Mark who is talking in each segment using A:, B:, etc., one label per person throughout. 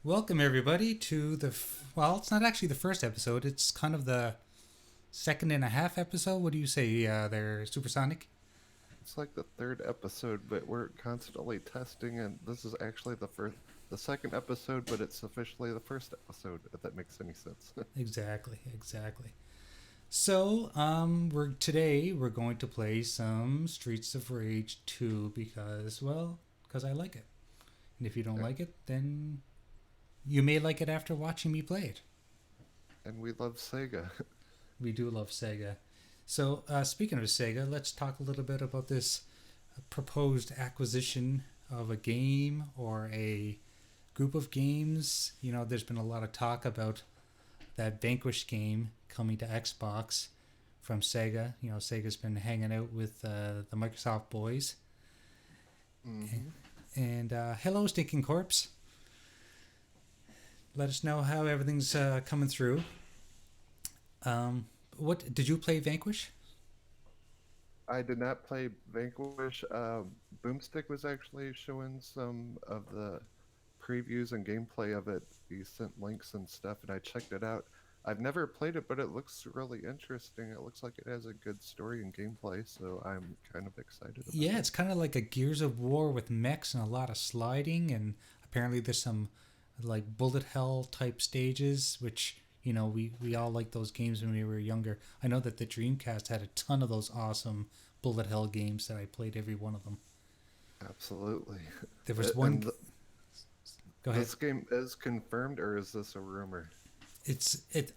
A: Welcome everybody to well, it's not actually the first episode. It's kind of the second and a half episode. What do you say there, Supersonic?
B: It's like the third episode, but we're constantly testing, and this is actually the second episode, but it's officially the first episode, if that makes any sense.
A: Exactly. So, we're going to play some Streets of Rage 2 because I like it. And if you don't
B: Yeah.
A: like it, then you may like it after watching me play it.
B: And we love Sega.
A: We do love Sega. So, speaking of Sega, let's talk a little bit about this proposed acquisition of a game or a group of games. You know, there's been a lot of talk about that Vanquish game coming to Xbox from Sega. You know, Sega's been hanging out with the Microsoft boys.
B: Mm-hmm.
A: And hello, Stinking Corpse. Let us know how everything's coming through. What did you play Vanquish?
B: I did not play Vanquish. Boomstick was actually showing some of the previews and gameplay of it. He sent links and stuff, and I checked it out. I've never played it, but it looks really interesting. It looks like it has a good story and gameplay, so I'm kind of excited about
A: Yeah,
B: it.
A: it's kind of like a Gears of War with mechs and a lot of sliding, and apparently there's some like bullet hell type stages, which you know we all liked those games when we were younger. I know that the Dreamcast had a ton of those awesome bullet hell games that I played every one of them.
B: Absolutely.
A: There was
B: And
A: one. Go ahead.
B: this game is confirmed, or is this a rumor?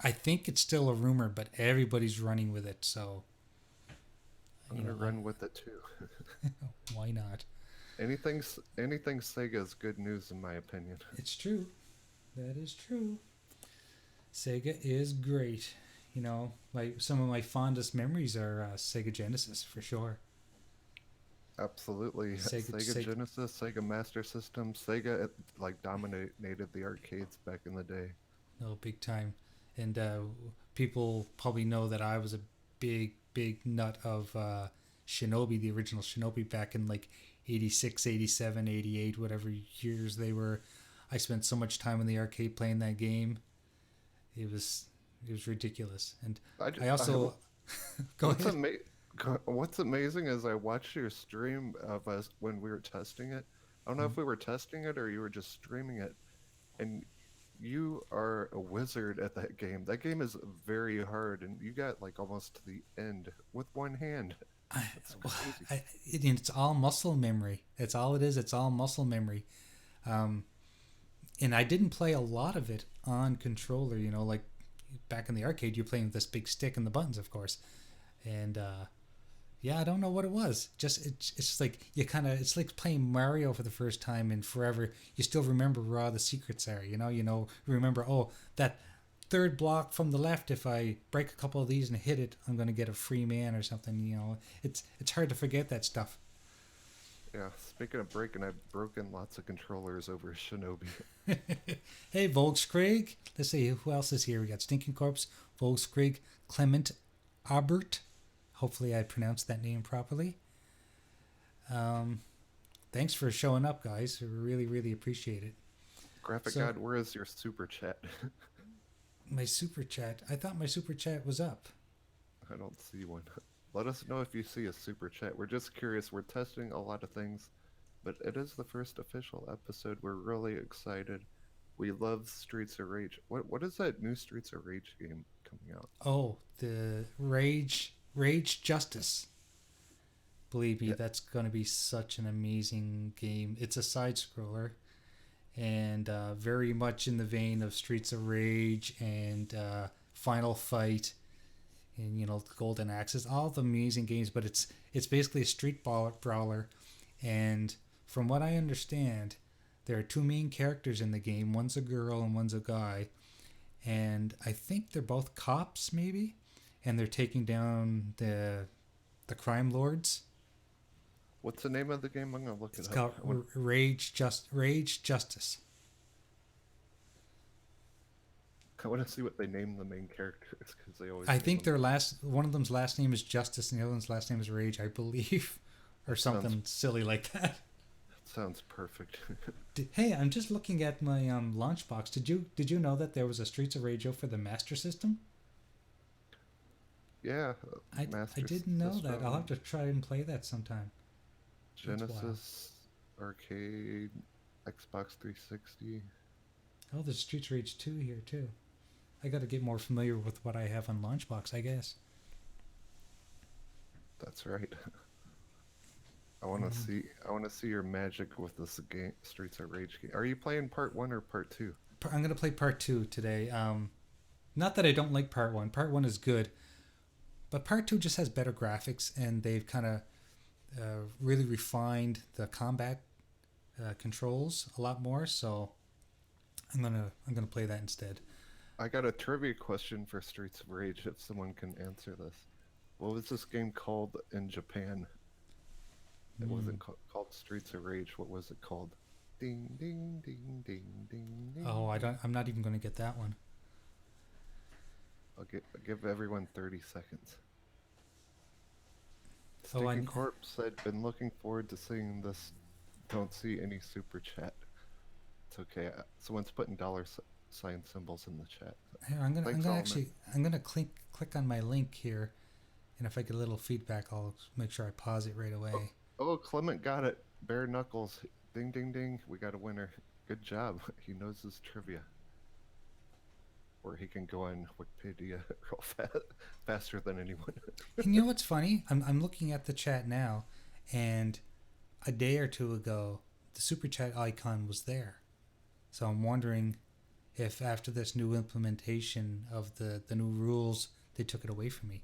A: I think it's still a rumor, but everybody's running with it, so
B: I'm
A: you
B: gonna
A: know
B: run with it too.
A: why not?
B: Anything Sega is good news in my opinion.
A: It's true. That is true. Sega is great. You know, some of my fondest memories are Sega Genesis for sure.
B: Absolutely. Sega Genesis, Sega Master System, Sega like dominated the arcades back in the day.
A: No, big time. And people probably know that I was a big nut of Shinobi, the original Shinobi, back in like 86, 87, 88, whatever years they were. I spent so much time in the arcade playing that game. It was ridiculous. And I also go
B: what's
A: ahead.
B: what's amazing is I watched your stream of us when we were testing it. I don't know
A: Mhm.
B: if we were testing it or you were just streaming it, and you are a wizard at that game. That game is very hard, and you got like almost to the end with one hand.
A: I,
B: That's crazy.
A: it's all muscle memory. That's all it is. It's all muscle memory. Um, and I didn't play a lot of it on controller. You know, like back in the arcade, you're playing with this big stick and the buttons, of course. And yeah, I don't know what it was. It's just like it's like playing Mario for the first time in forever. You still remember where all the secrets are. Remember, oh, that third block from the left. If I break a couple of these and hit it, I'm gonna get a free man or something. You know, it's hard to forget that stuff.
B: Yeah, speaking of breaking, I've broken lots of controllers over Shinobi.
A: Hey, Volkskrieg. Let's see who else is here. We got Stinking Corpse, Volkskrieg, Clement, Abert. Hopefully, I pronounced that name properly. Um, Thanks for showing up, guys. We really appreciate it.
B: Graphic
A: So,
B: God, where is your super chat?
A: my super chat. I thought my super chat was up.
B: I don't see one. Let us know if you see a super chat. We're just curious. We're testing a lot of things, but it is the first official episode. We're really excited. We love Streets of Rage. What is that new Streets of Rage game coming out?
A: Oh, the Rage Justice. Believe me,
B: Yeah,
A: that's going to be such an amazing game. It's a side scroller and very much in the vein of Streets of Rage and Final Fight and the Golden Axes, all the amazing games. But it's basically a brawler, and from what I understand, there are two main characters in the game. One's a girl and one's a guy, and I think they're both cops, maybe, and they're taking down the crime lords.
B: what's the name of the game? I'm gonna look
A: It's
B: it up.
A: called Rage Justice.
B: I want to see what they name the main characters because they always
A: I
B: name
A: think
B: them.
A: their last one of them's last name is Justice, and the other one's last name is Rage, I believe, or
B: That sounds
A: something silly like that.
B: that sounds perfect.
A: Hey, I'm just looking at my launch box. Did you know that there was a Streets of Rage for the Master System?
B: Yeah,
A: I
B: Master
A: didn't know that. I'll have
B: System,
A: to try and play that sometime. That's wild.
B: Genesis, arcade, Xbox 360.
A: Oh, there's Streets Rage 2 here too. I got to get more familiar with what I have on Launchbox, I guess.
B: That's right. I want to
A: Um,
B: see. I want to see your magic with this game, Streets of Rage game. Are you playing part one or part two?
A: I'm gonna play part two today. Not that I don't like part one. Part one is good, but part two just has better graphics, and they've kind of really refined the combat controls a lot more. So I'm gonna play that instead.
B: I got a trivia question for Streets of Rage. If someone can answer this, what was this game called in Japan? It
A: Hmm.
B: wasn't called Streets of Rage. What was it called? Ding ding ding ding ding
A: Oh,
B: ding
A: I
B: ding.
A: don't. I'm not even gonna get that one.
B: I'll give everyone 30 seconds.
A: Oh,
B: Stinking Corpse said, "Been looking forward to seeing this. Don't see any super chat. It's okay. Someone's putting sign symbols in the chat.
A: here, I'm
B: Thanks,
A: gonna
B: Alman.
A: actually I'm gonna click on my link here, and if I get a little feedback, I'll make sure I pause it right
B: Oh,
A: away.
B: oh, Clement got it. Bare Knuckles. Ding, ding, ding. We got a winner. Good job. He knows his trivia. Or he can go on Wikipedia real faster than anyone.
A: And you know what's funny? I'm looking at the chat now, and a day or two ago, the super chat icon was there. So I'm wondering if after this new implementation of the new rules, they took it away from me.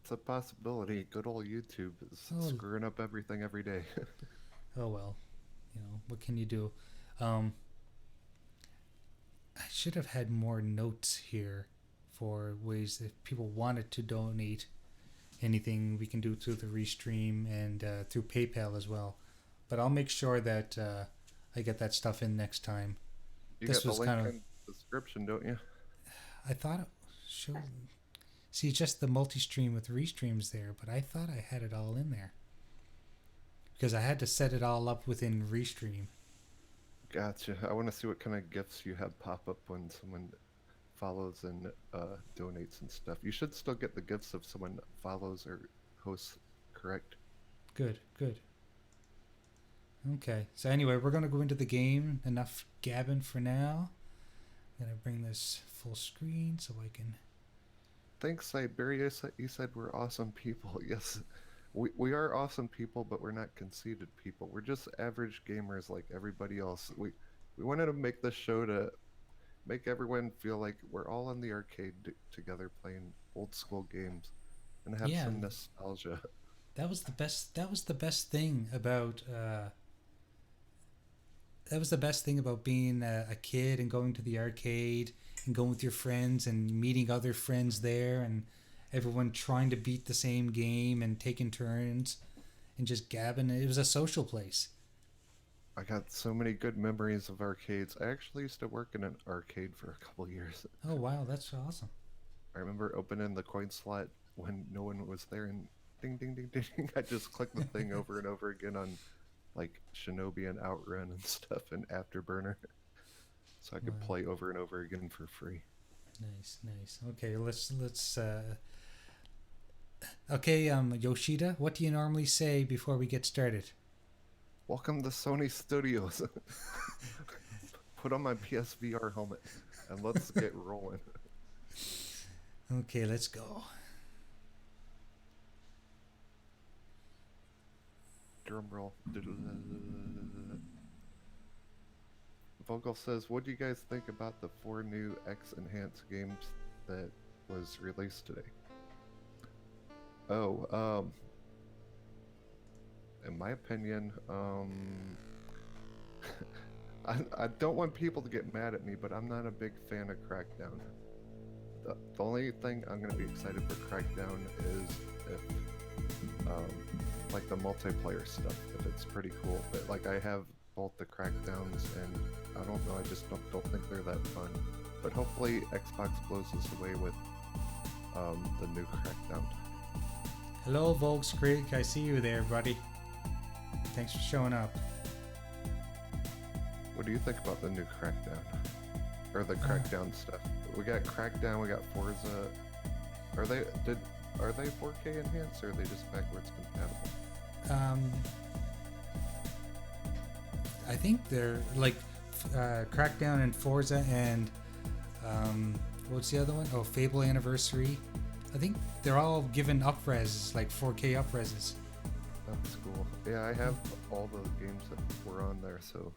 B: It's a possibility. Good old YouTube is
A: Oh,
B: screwing up everything every day.
A: oh well. What can you do? Um, I should have had more notes here for ways that people wanted to donate anything we can do through the restream and through PayPal as well. But I'll make sure that I get that stuff in next time.
B: You
A: This
B: got the
A: was
B: link
A: kind of,
B: in the description, don't you?
A: I thought it showed. See, just the multi stream with restreams there, but I thought I had it all in there because I had to set it all up within restream.
B: Gotcha. I want to see what kind of gifts you have pop up when someone follows and donates and stuff. You should still get the gifts if someone follows or hosts, correct?
A: Good, good. Okay, so anyway, we're gonna go into the game. Enough gabbing for now. I'm gonna bring this full screen so I can.
B: Thanks, Siberia. You said we're awesome people. Yes, we are awesome people, but we're not conceited people. We're just average gamers like everybody else. We wanted to make this show to make everyone feel like we're all in the arcade together playing old school games and have
A: Yeah,
B: some nostalgia.
A: that was the best. That was the best thing about. That was the best thing about being a kid and going to the arcade and going with your friends and meeting other friends there and everyone trying to beat the same game and taking turns and just gabbing. It was a social place.
B: I got so many good memories of arcades. I actually used to work in an arcade for a couple years.
A: Oh wow, that's awesome.
B: I remember opening the coin slot when no one was there and ding ding ding ding ding. I just clicked the thing over and over again on like Shinobi and Outrun and stuff and Afterburner so I could
A: Wow,
B: play over and over again for free.
A: nice, nice. Okay, let's. Okay, Yoshida, what do you normally say before we get started?
B: Welcome to Sony Studios. Put on my PSVR helmet and let's get rolling.
A: Okay, let's go.
B: Drum roll. Vogel says, "What do you guys think about the 4 new X enhanced games that was released today?" Oh, in my opinion, I don't want people to get mad at me, but I'm not a big fan of Crackdown. The only thing I'm gonna be excited for Crackdown is if, like the multiplayer stuff, if it's pretty cool. But like I have both the Crackdowns, and I don't know, I just don't think they're that fun. but hopefully Xbox blows us away with the new Crackdown.
A: Hello, Volks Creek. I see you there, buddy. Thanks for showing up.
B: What do you think about the new Crackdown? Or the Crackdown stuff? We got Crackdown, we got Forza. Are they 4K enhanced, or are they just backwards compatible?
A: I think they're like Crackdown and Forza and what's the other one? Oh, Fable Anniversary. I think they're all given up-res, like 4K up-reses.
B: That's cool. Yeah, I have all the games that were on there, so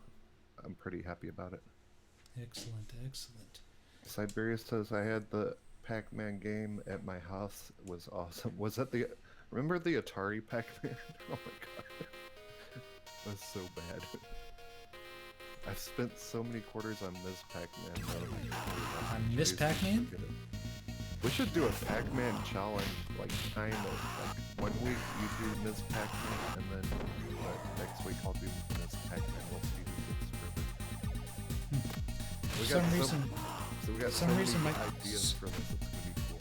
B: I'm pretty happy about it.
A: Excellent, excellent.
B: Siberia says I had the Pac-Man game at my house. It was awesome. Was that remember the Atari Pac-Man? Oh my god. That was so bad. I've spent so many quarters on Ms. Pac-Man.
A: On Ms. Pac-Man?
B: We should do a Pac-Man challenge, like time it. Like 1 week you do Ms. Pac-Man, and then next week I'll do Ms. Pac-Man. We'll see who gets further. We got so many ideas for this. It's gonna be cool.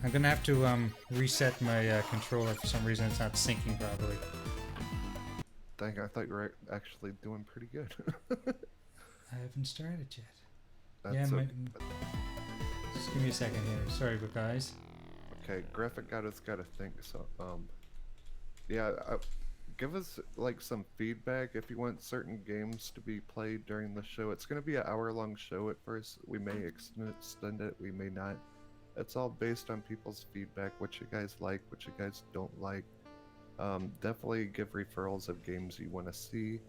A: I'm gonna have to reset my controller. For some reason it's not syncing properly.
B: Dang, I thought you were actually doing pretty good.
A: I haven't started yet.
B: That's
A: just give me a second here. Sorry, but guys.
B: Okay, Graphic Goddess gotta think. So, yeah, give us like some feedback if you want certain games to be played during the show. It's gonna be an hour-long show at first. We may extend it, we may not. It's all based on people's feedback, what you guys like, what you guys don't like. Definitely give referrals of games you want to see.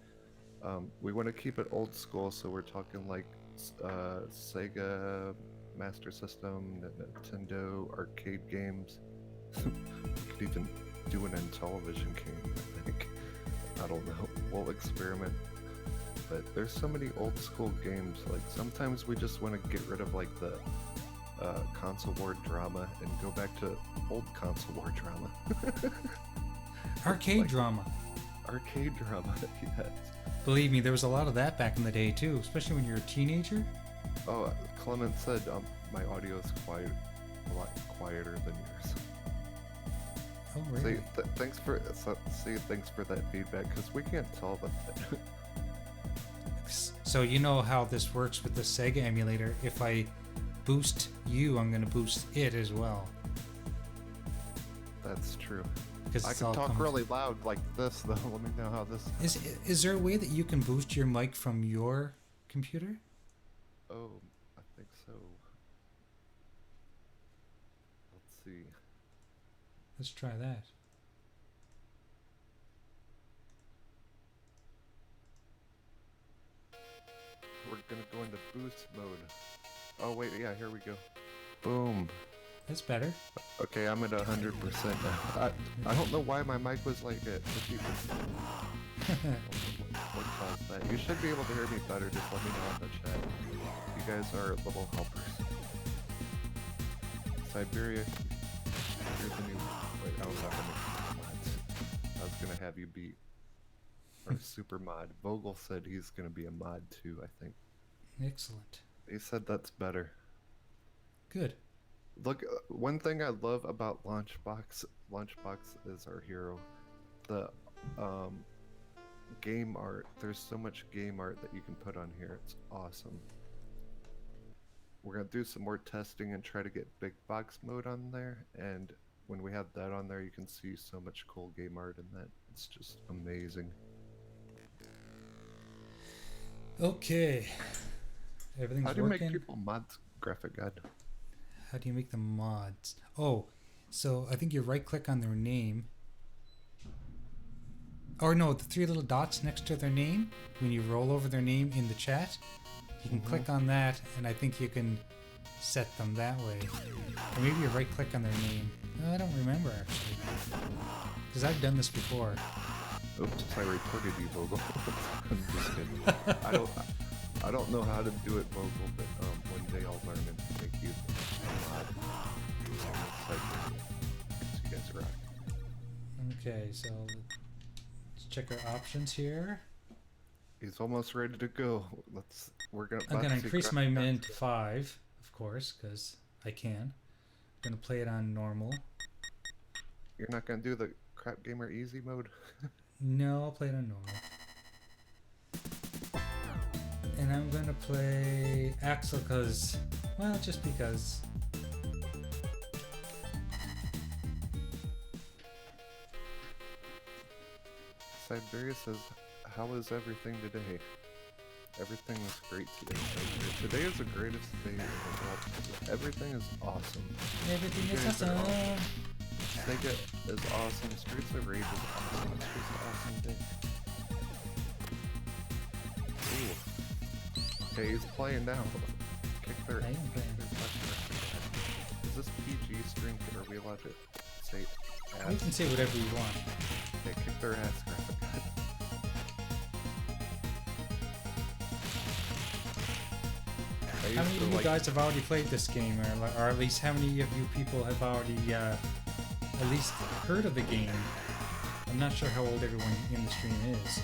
B: We want to keep it old school, so we're talking like Sega, Master System, Nintendo, arcade games. We could even do an Intellivision game, I think. I don't know. We'll experiment. But there's so many old school games. Like sometimes we just want to get rid of like the console war drama and go back to old console war drama.
A: Arcade drama.
B: Arcade drama, yes.
A: Believe me, there was a lot of that back in the day too, especially when you're a teenager.
B: Oh, Clement said my audio is a lot quieter than yours.
A: Oh, really?
B: Thanks for that feedback, because we can't tell that.
A: So you know how this works with the Sega emulator. If I boost you, I'm going to boost it as well.
B: That's true.
A: I
B: can talk really loud like this, though. Let me know how this
A: is there a way that you can boost your mic from your computer?
B: Oh, I think so. Let's see.
A: Let's try that.
B: We're gonna go into boost mode. Oh wait, yeah, here we go. Boom.
A: That's better.
B: Okay, I'm at 100% now. I don't know why my mic was like at 50%. What caused that? You should be able to hear me better. Just let me know in the chat. You guys are little helpers. Siberia, here's the new. Wait, I was not gonna make mods. I was gonna have you be our super mod. Vogel said he's gonna be a mod too. I think.
A: Excellent.
B: He said that's better.
A: Good.
B: Look, one thing I love about Launchbox is our hero. The game art. There's so much game art that you can put on here. It's awesome. We're gonna do some more testing and try to get big box mode on there. And when we have that on there, you can see so much cool game art in that. It's just amazing.
A: Okay. Everything's working.
B: How do you make people mods, Graphic God?
A: How do you make the mods? Oh, so I think you right click on their name. Or no, the three little dots next to their name. When you roll over their name in the chat, you can click on that, and I think you can set them that way. Or maybe you right click on their name. No, I don't remember actually. Because I've done this before.
B: Oops, I reported you, Vogel. I'm just kidding. I don't know how to do it, Vogel, but one day I'll learn and make you a mod. You guys rock.
A: Okay, so let's check our options here.
B: He's almost ready to go.
A: I'm gonna increase my min to 5, of course, because I can. I'm gonna play it on normal.
B: You're not gonna do the crap gamer easy mode?
A: No, I'll play it on normal. And I'm gonna play Axel because, well, just because.
B: Siberia says, how is everything today? Everything is great today. Today is the greatest day in the world. Everything is awesome.
A: Everything is awesome.
B: Sega is awesome. Streets of Rage is awesome. It's just an awesome day. Ooh. Okay, he's playing now. Kick their.
A: I am playing.
B: Is this PG stream? Are we allowed to say ass?
A: You can say whatever you want.
B: Okay, kick their ass, graphic.
A: How many of you guys have already played this game, or at least how many of you people have already at least heard of the game? I'm not sure how old everyone in the stream is.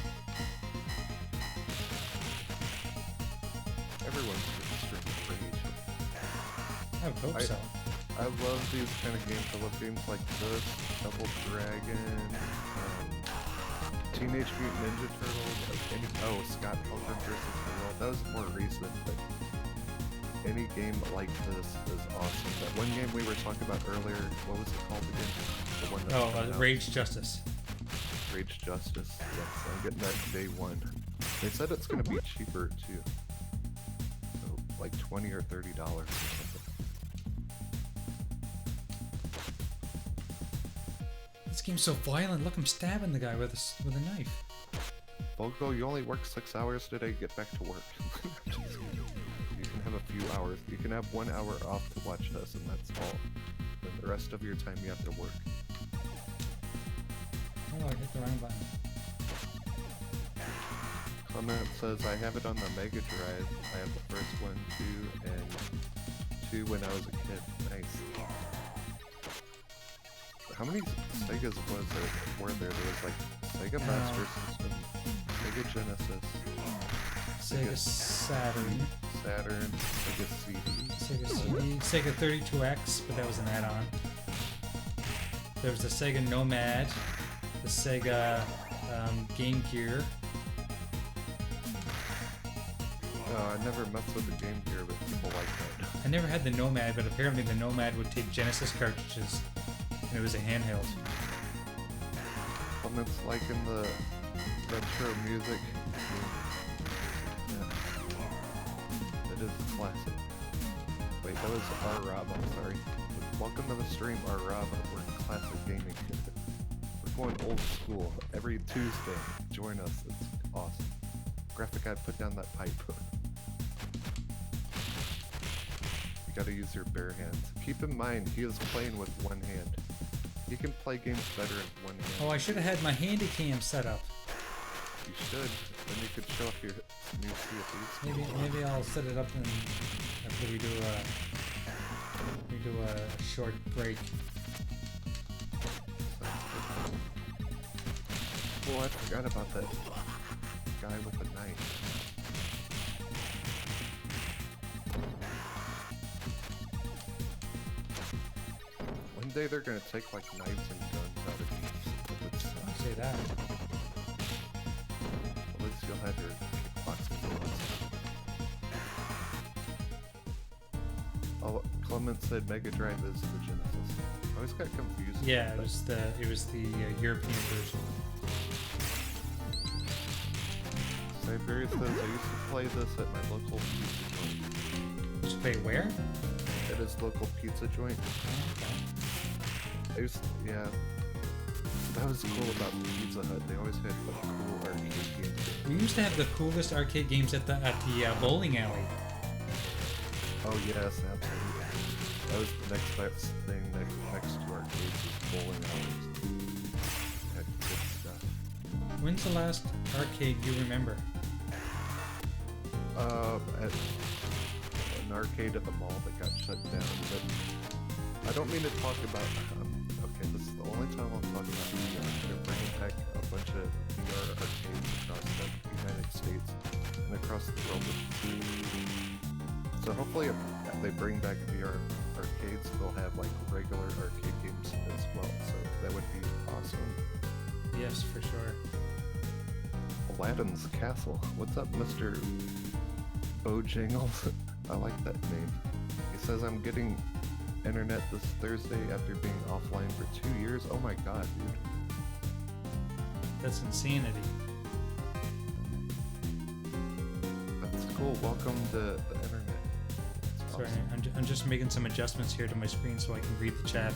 B: Everyone's stream Rage.
A: I would hope so.
B: I love these kind of games. I love games like this, Double Dragon, Teenage Mutant Ninja Turtles, Scott Pilgrim vs. the World. That was more recent, but any game like this is awesome. That one game we were talking about earlier, what was it called again? The one that
A: Rage Justice.
B: Rage Justice. Yes, I'm getting that day one. They said it's going to be cheaper too. So like $20 or $30 or something.
A: This game's so violent. Look, I'm stabbing the guy with a knife.
B: Bogo, you only work 6 hours today. Get back to work. You can have a few hours. You can have 1 hour off to watch us, and that's all. Then the rest of your time you have to work.
A: Oh, I hit the wrong button.
B: Clement says, I have it on the Mega Drive. I have the first one, 2, and 2 when I was a kid. Nice. How many Segas were there? There was like Sega Master System, Sega Genesis,
A: Sega Saturn,
B: Sega CD,
A: Sega 32X, but that was an add-on. There was the Sega Nomad, the Sega Game Gear.
B: I never messed with the Game Gear, but people like that.
A: I never had the Nomad, but apparently the Nomad would take Genesis cartridges, and it was a handheld.
B: Comments liking the retro music. Yeah. It is classic. Wait, that was R-Rob, I'm sorry. Welcome to the stream, R-Rob. We're in classic gaming. We're going old school. Every Tuesday, join us. It's awesome. Graphic guy, put down that pipe. You gotta use your bare hands. Keep in mind, he is playing with one hand. He can play games better in one hand.
A: Oh, I should have had my handy cam set up.
B: You should. Then you could show off your new CFEs.
A: Maybe I'll set it up and after we do a short break.
B: Oh, I forgot about that guy with a knife. One day they're gonna take like knives and guns out of games.
A: Don't say that.
B: At least you'll have your kickboxing bullets. Oh, Clement said Mega Drive is the Genesis. I always got confused.
A: Yeah, it was the European version.
B: Siberia says I used to play this at my local pizza joint.
A: Just play where?
B: At his local pizza joint. I used to, yeah. That was cool about Pizza Hut. They always had like cool arcade games.
A: We used to have the coolest arcade games at the bowling alley.
B: Oh yes, absolutely. That was the next best thing next to arcades was bowling alleys. Had good stuff.
A: When's the last arcade you remember?
B: At an arcade at the mall that got shut down. But I don't mean to talk about. Okay, this is the only time I'll talk about VR. They're bringing back a bunch of VR arcades across the United States. across the world. So hopefully if they bring back VR arcades, they'll have like regular arcade games as well. So that would be awesome.
A: Yes, for sure.
B: Aladdin's Castle. What's up, Mr. Bojangles? I like that name. He says, I'm getting internet this Thursday after being offline for 2 years. Oh my god, dude.
A: That's insanity.
B: That's cool. Welcome to the internet. It's
A: Sorry,
B: awesome.
A: I'm just making some adjustments here to my screen so I can read the chat.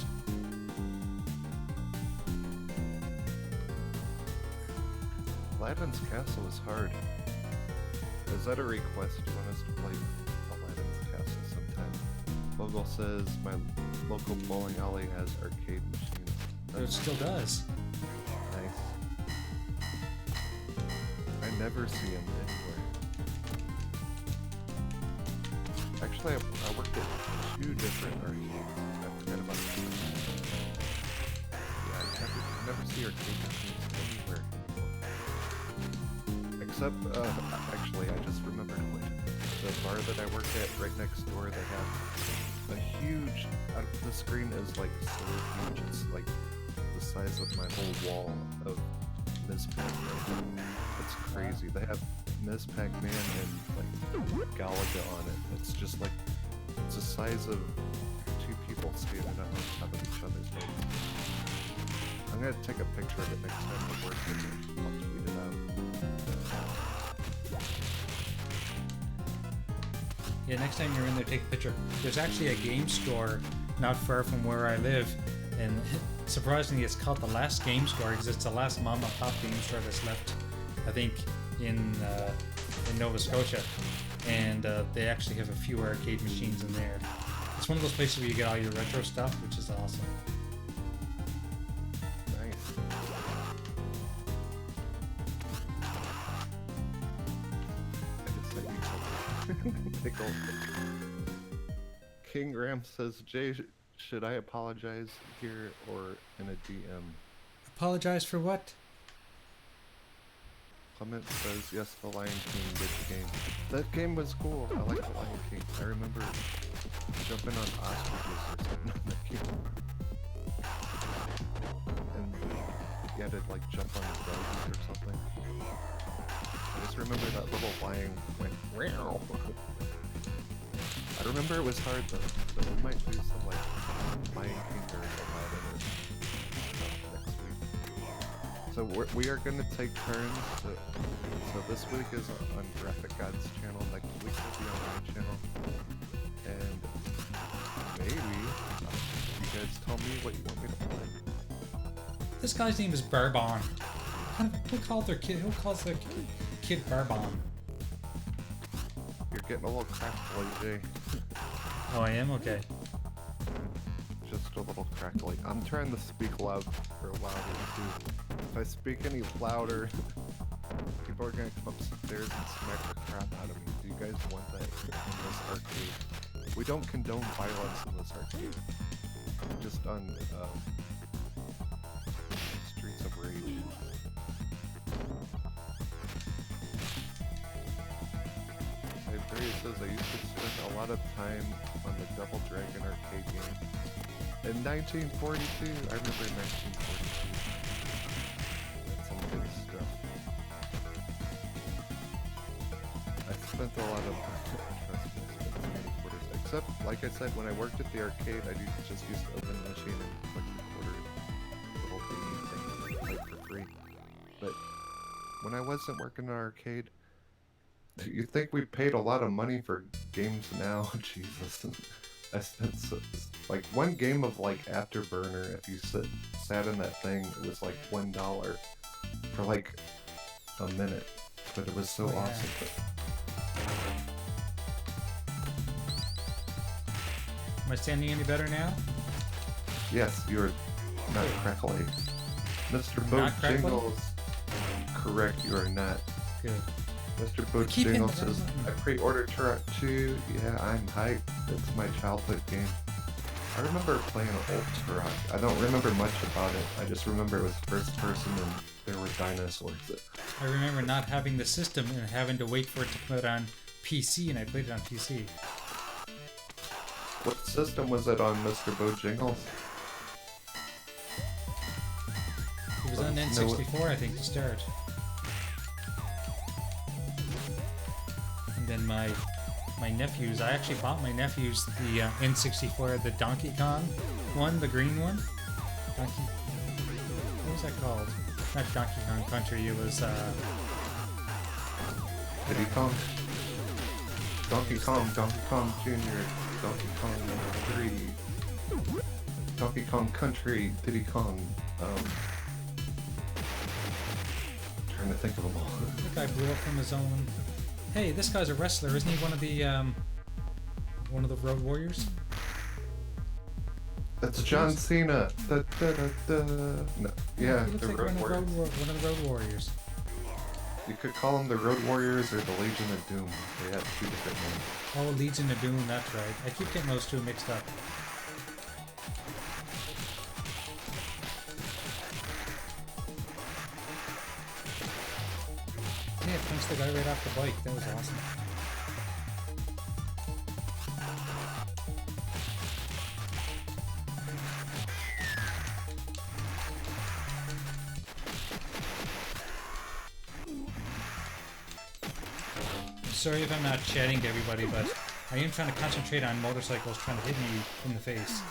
B: Aladdin's Castle is hard. Is that a request? You want us to play Aladdin's Castle sometime? Vogel says my local bowling alley has arcade machines.
A: It still does.
B: Nice. I never see him anywhere. Actually, I worked at 2 different arcades. I forgot about that. Yeah, I never see arcade machines anywhere. Except, actually, I just remembered the bar that I work at right next door, they have a huge, the screen is like so huge, it's like the size of my whole wall of Ms. Pac-Man. It's crazy. They have Ms. Pac-Man and like Galaga on it. It's just like, it's the size of 2 people standing on top of each other's heads. I'm gonna take a picture of it next time I work with it. I'll tweet it out.
A: Yeah, next time you're in there, take a picture. There's actually a game store not far from where I live, and surprisingly, it's called the Last Game Store because it's the last mom and pop game store that's left, I think, in Nova Scotia, and they actually have a few arcade machines in there. It's one of those places where you get all your retro stuff, which is awesome.
B: Pickle. King Ram says, Jay, should I apologize here or in a DM?
A: Apologize for what?
B: Clement says, yes, the Lion King did the game. That game was cool. I like the Lion King. I remember jumping on ostriches or something on that game. And you had to like jump on doggies or something. I just remember that little lion went meow. I remember it was hard though, so we might do some like Lion King or Aladdin or next week. So we are going to take turns. So this week is on Graphic God's channel. Next week will be on my channel. And maybe you guys tell me what you want me to play.
A: This guy's name is Bourbon. Who calls their kid Bourbon?
B: You're getting a little crackly, Jay.
A: Oh, I am? Okay.
B: Just a little crackly. I'm trying to speak loud for louder too. If I speak any louder, people are gonna come upstairs and smack the crap out of me. Do you guys want that in this arcade? We don't condone violence in this arcade. Just on Streets of Rage. Barry says I used to spend a lot of time on the Double Dragon arcade game. In 1942, I remember 1942. That's some good stuff. I spent a lot of except, like I said, when I worked at the arcade, I just used to open the machine and click the quarter little thingy thing and play for free. But when I wasn't working in an arcade, you think we paid a lot of money for games now? Jesus. I spent like one game of like Afterburner, if you sat in that thing, it was like $1 for like a minute. But it was so awesome.
A: Am I standing any better now?
B: Yes, you're not crackly. Mr. Bojangles, correct, you are not.
A: Good.
B: Mr. Bojangles says, I pre-ordered Turok 2. Yeah, I'm hyped. It's my childhood game. I remember playing Ultra. I don't remember much about it. I just remember it was first person and there were dinosaurs.
A: I remember not having the system and having to wait for it to come out on PC, and I played it on PC.
B: What system was it on, Mr. Bojangles?
A: It was on N64, I think, to start. And then my nephews, I actually bought my nephews the N64, the Donkey Kong one, the green one. What was that called? Not Donkey Kong Country, it was
B: Diddy Kong? Donkey Kong Jr., Donkey Kong number 3, Donkey Kong Country, Diddy Kong. Trying to think of them all.
A: The guy blew up from his own. Hey, this guy's a wrestler, isn't he? One of the Road Warriors.
B: That's John Cena. Da, da, da, da. No, yeah,
A: he looks
B: the
A: like
B: Road Warriors.
A: one of the Road Warriors.
B: You could call them the Road Warriors or the Legion of Doom. They had 2 different names.
A: Oh, Legion of Doom, that's right. I keep getting those two mixed up. Yeah, punched the guy right off the bike. That was awesome. Sorry if I'm not chatting to everybody, but I am trying to concentrate on motorcycles trying to hit me in the face.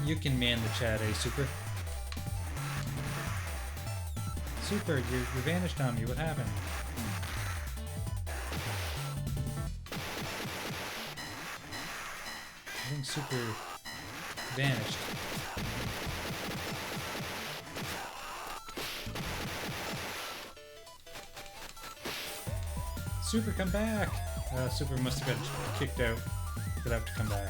A: You can man the chat, eh, Super? Super, you vanished on me. What happened? I think Super vanished. Super, come back! Super must have got kicked out. He'll have to come back.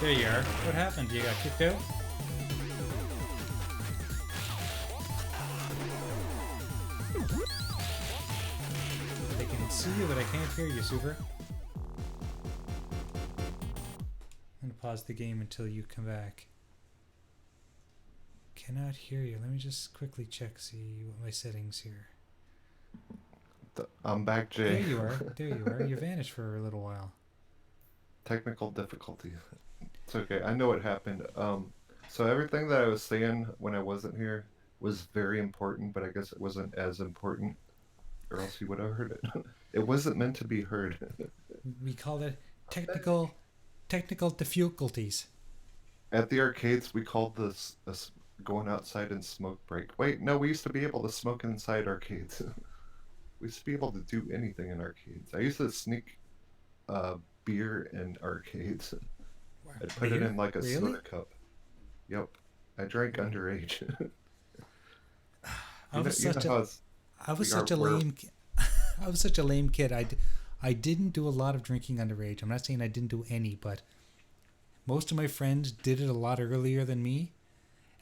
A: There you are. What happened? You got kicked out? I can see you, but I can't hear you, Super. I'm gonna pause the game until you come back. Cannot hear you. Let me just quickly check, see what my settings here.
B: I'm back, Jay.
A: There you are. There you are. You vanished for a little while.
B: Technical difficulty. It's okay. I know what happened. So everything that I was saying when I wasn't here was very important, but I guess it wasn't as important, or else you would have heard it. It wasn't meant to be heard.
A: We call it technical difficulties.
B: At the arcades, we called this going outside and smoke break. Wait, no, we used to be able to smoke inside arcades. We used to be able to do anything in arcades. I used to sneak beer in arcades. I'd put it in like a soda cup. Yep. I drank underage. I was such a
A: lame kid. I didn't do a lot of drinking underage. I'm not saying I didn't do any, but most of my friends did it a lot earlier than me,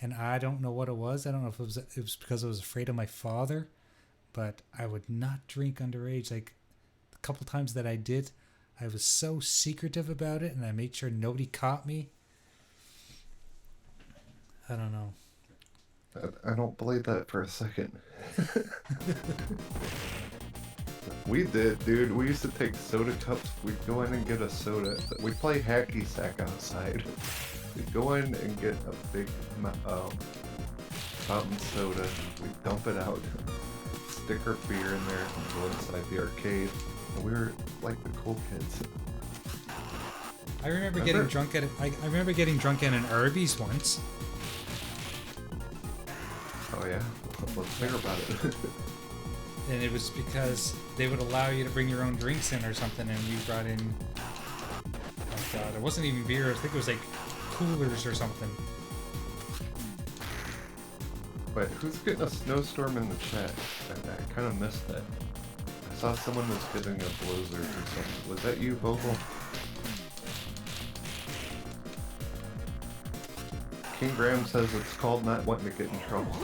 A: and I don't know what it was. I don't know if it was because I was afraid of my father, but I would not drink underage. Like a couple times that I did, I was so secretive about it, and I made sure nobody caught me. I don't know.
B: I don't believe that for a second. We did, dude. We used to take soda cups. We'd go in and get a soda. We'd play hacky sack outside. We'd go in and get a big fountain soda. We'd dump it out, stick our beer in there, and go inside the arcade. And we were like the cool kids.
A: I remember getting drunk at an Arby's once.
B: Oh yeah? Let's hear about it.
A: And it was because they would allow you to bring your own drinks in or something, and we brought in, oh god, it wasn't even beer, I think it was like coolers or something.
B: Wait, who's getting a snowstorm in the chat? I kind of missed that. I saw someone was getting a blizzard or something. Was that you, Vogel? King Graham says it's called not wanting to get in trouble.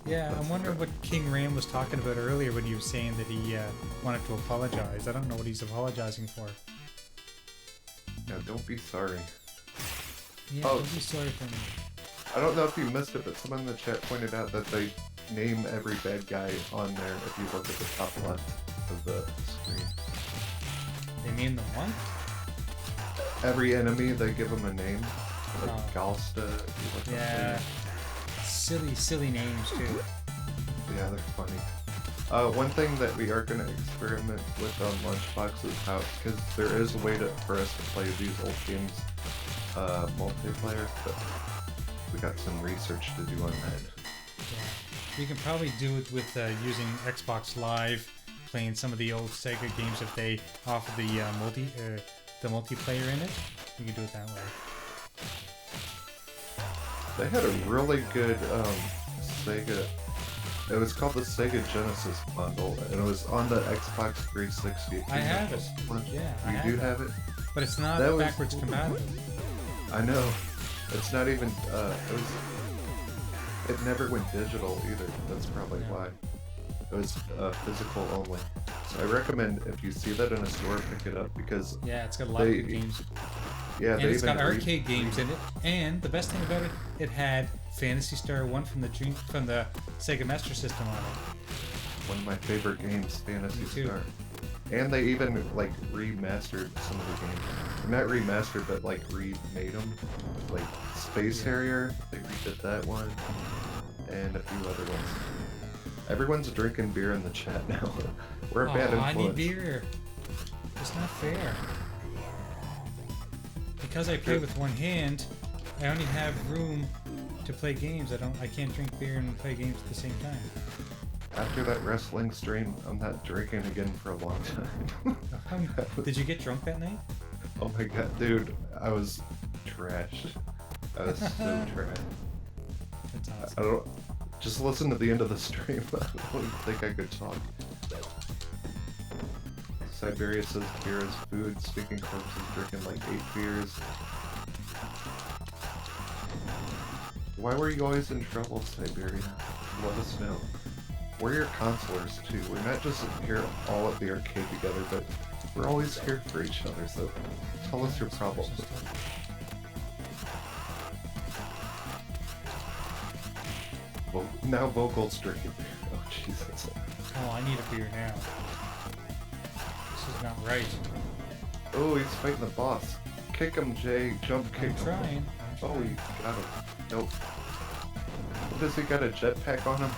A: Yeah, I'm wondering what King Ram was talking about earlier when he was saying that he wanted to apologize. I don't know what he's apologizing for.
B: Yeah, don't be sorry.
A: Yeah,
B: Oh.
A: don't be sorry for me.
B: I don't know if you missed it, but someone in the chat pointed out that they name every bad guy on there if you look at the top left of the screen.
A: They named them what?
B: Every enemy, they give them a name. Like
A: Oh.
B: Galsta, if you look up
A: Yeah.
B: there.
A: Silly names too.
B: Yeah, they're funny. One thing that we are going to experiment with on Lunchbox is how, because there is a way for us to play these old games multiplayer, but we got some research to do on that.
A: Yeah. We can probably do it with using Xbox Live, playing some of the old Sega games if they offer the multiplayer in it. We can do it that way.
B: They had a really good Sega. It was called the Sega Genesis bundle, and it was on the Xbox 360.
A: I have it. Yeah, I
B: You do have it?
A: But it's not
B: That was-
A: backwards compatible.
B: I know. It's not even. It never went digital either. That's probably
A: Yeah.
B: why. It was physical only. So I recommend if you see that in a store, pick it up because
A: Yeah, it's got a lot of good games.
B: yeah,
A: And
B: they
A: it's
B: even
A: got arcade games in it. And the best thing about it, it had Phantasy Star 1 from the Sega Master System on it.
B: one of my favorite games, Phantasy
A: Me too.
B: Star. And they even like remastered some of the games. Not remastered, but like remade them. Like Space Harrier, they redid that one, and a few other ones. Everyone's drinking beer in the chat now. We're a bad influence.
A: I need beer. It's not fair. Because I play with one hand, I only have room to play games. I can't drink beer and play games at the same time.
B: After that wrestling stream, I'm not drinking again for a long time.
A: Did you get drunk that night?
B: Oh my god, dude, I was trashed. I was so trashed.
A: That's
B: I
A: awesome.
B: don't. Just listen to the end of the stream. I don't think I could talk. Siberia says beer is food. Speaking corpses drinking like 8 beers. Why were you always in trouble, Siberia? Let us know. We're your counselors too. We're not just here all at the arcade together, but we're always here for each other, so tell us your problems. Well, now Vocal's drinking beer. Oh, Jesus.
A: Oh, I need a beer now. This is not right.
B: Oh, he's fighting the boss. Kick him, Jay. Jump kick
A: I'm
B: him.
A: trying.
B: Oh, he got him. Nope. What, does he got a jetpack on him?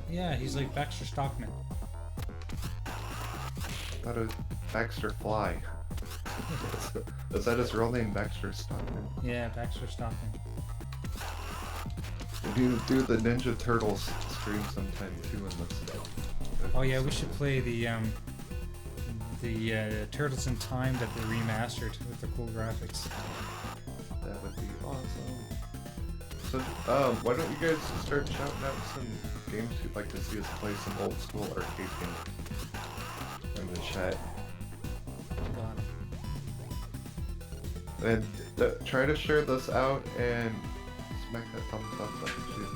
A: Yeah, he's like Baxter Stockman.
B: Thought it was Baxter Fly. Is that his real name, Baxter Stockman?
A: Yeah, Baxter Stockman.
B: You do the Ninja Turtles stream sometime too in this.
A: Oh yeah, we should play the Turtles in Time that they remastered with the cool graphics.
B: That would be awesome. So, why don't you guys start shouting out some games you'd like to see us play, some old school arcade games in the chat.
A: Hold on.
B: And try to share this out and smack that thumbs up button too.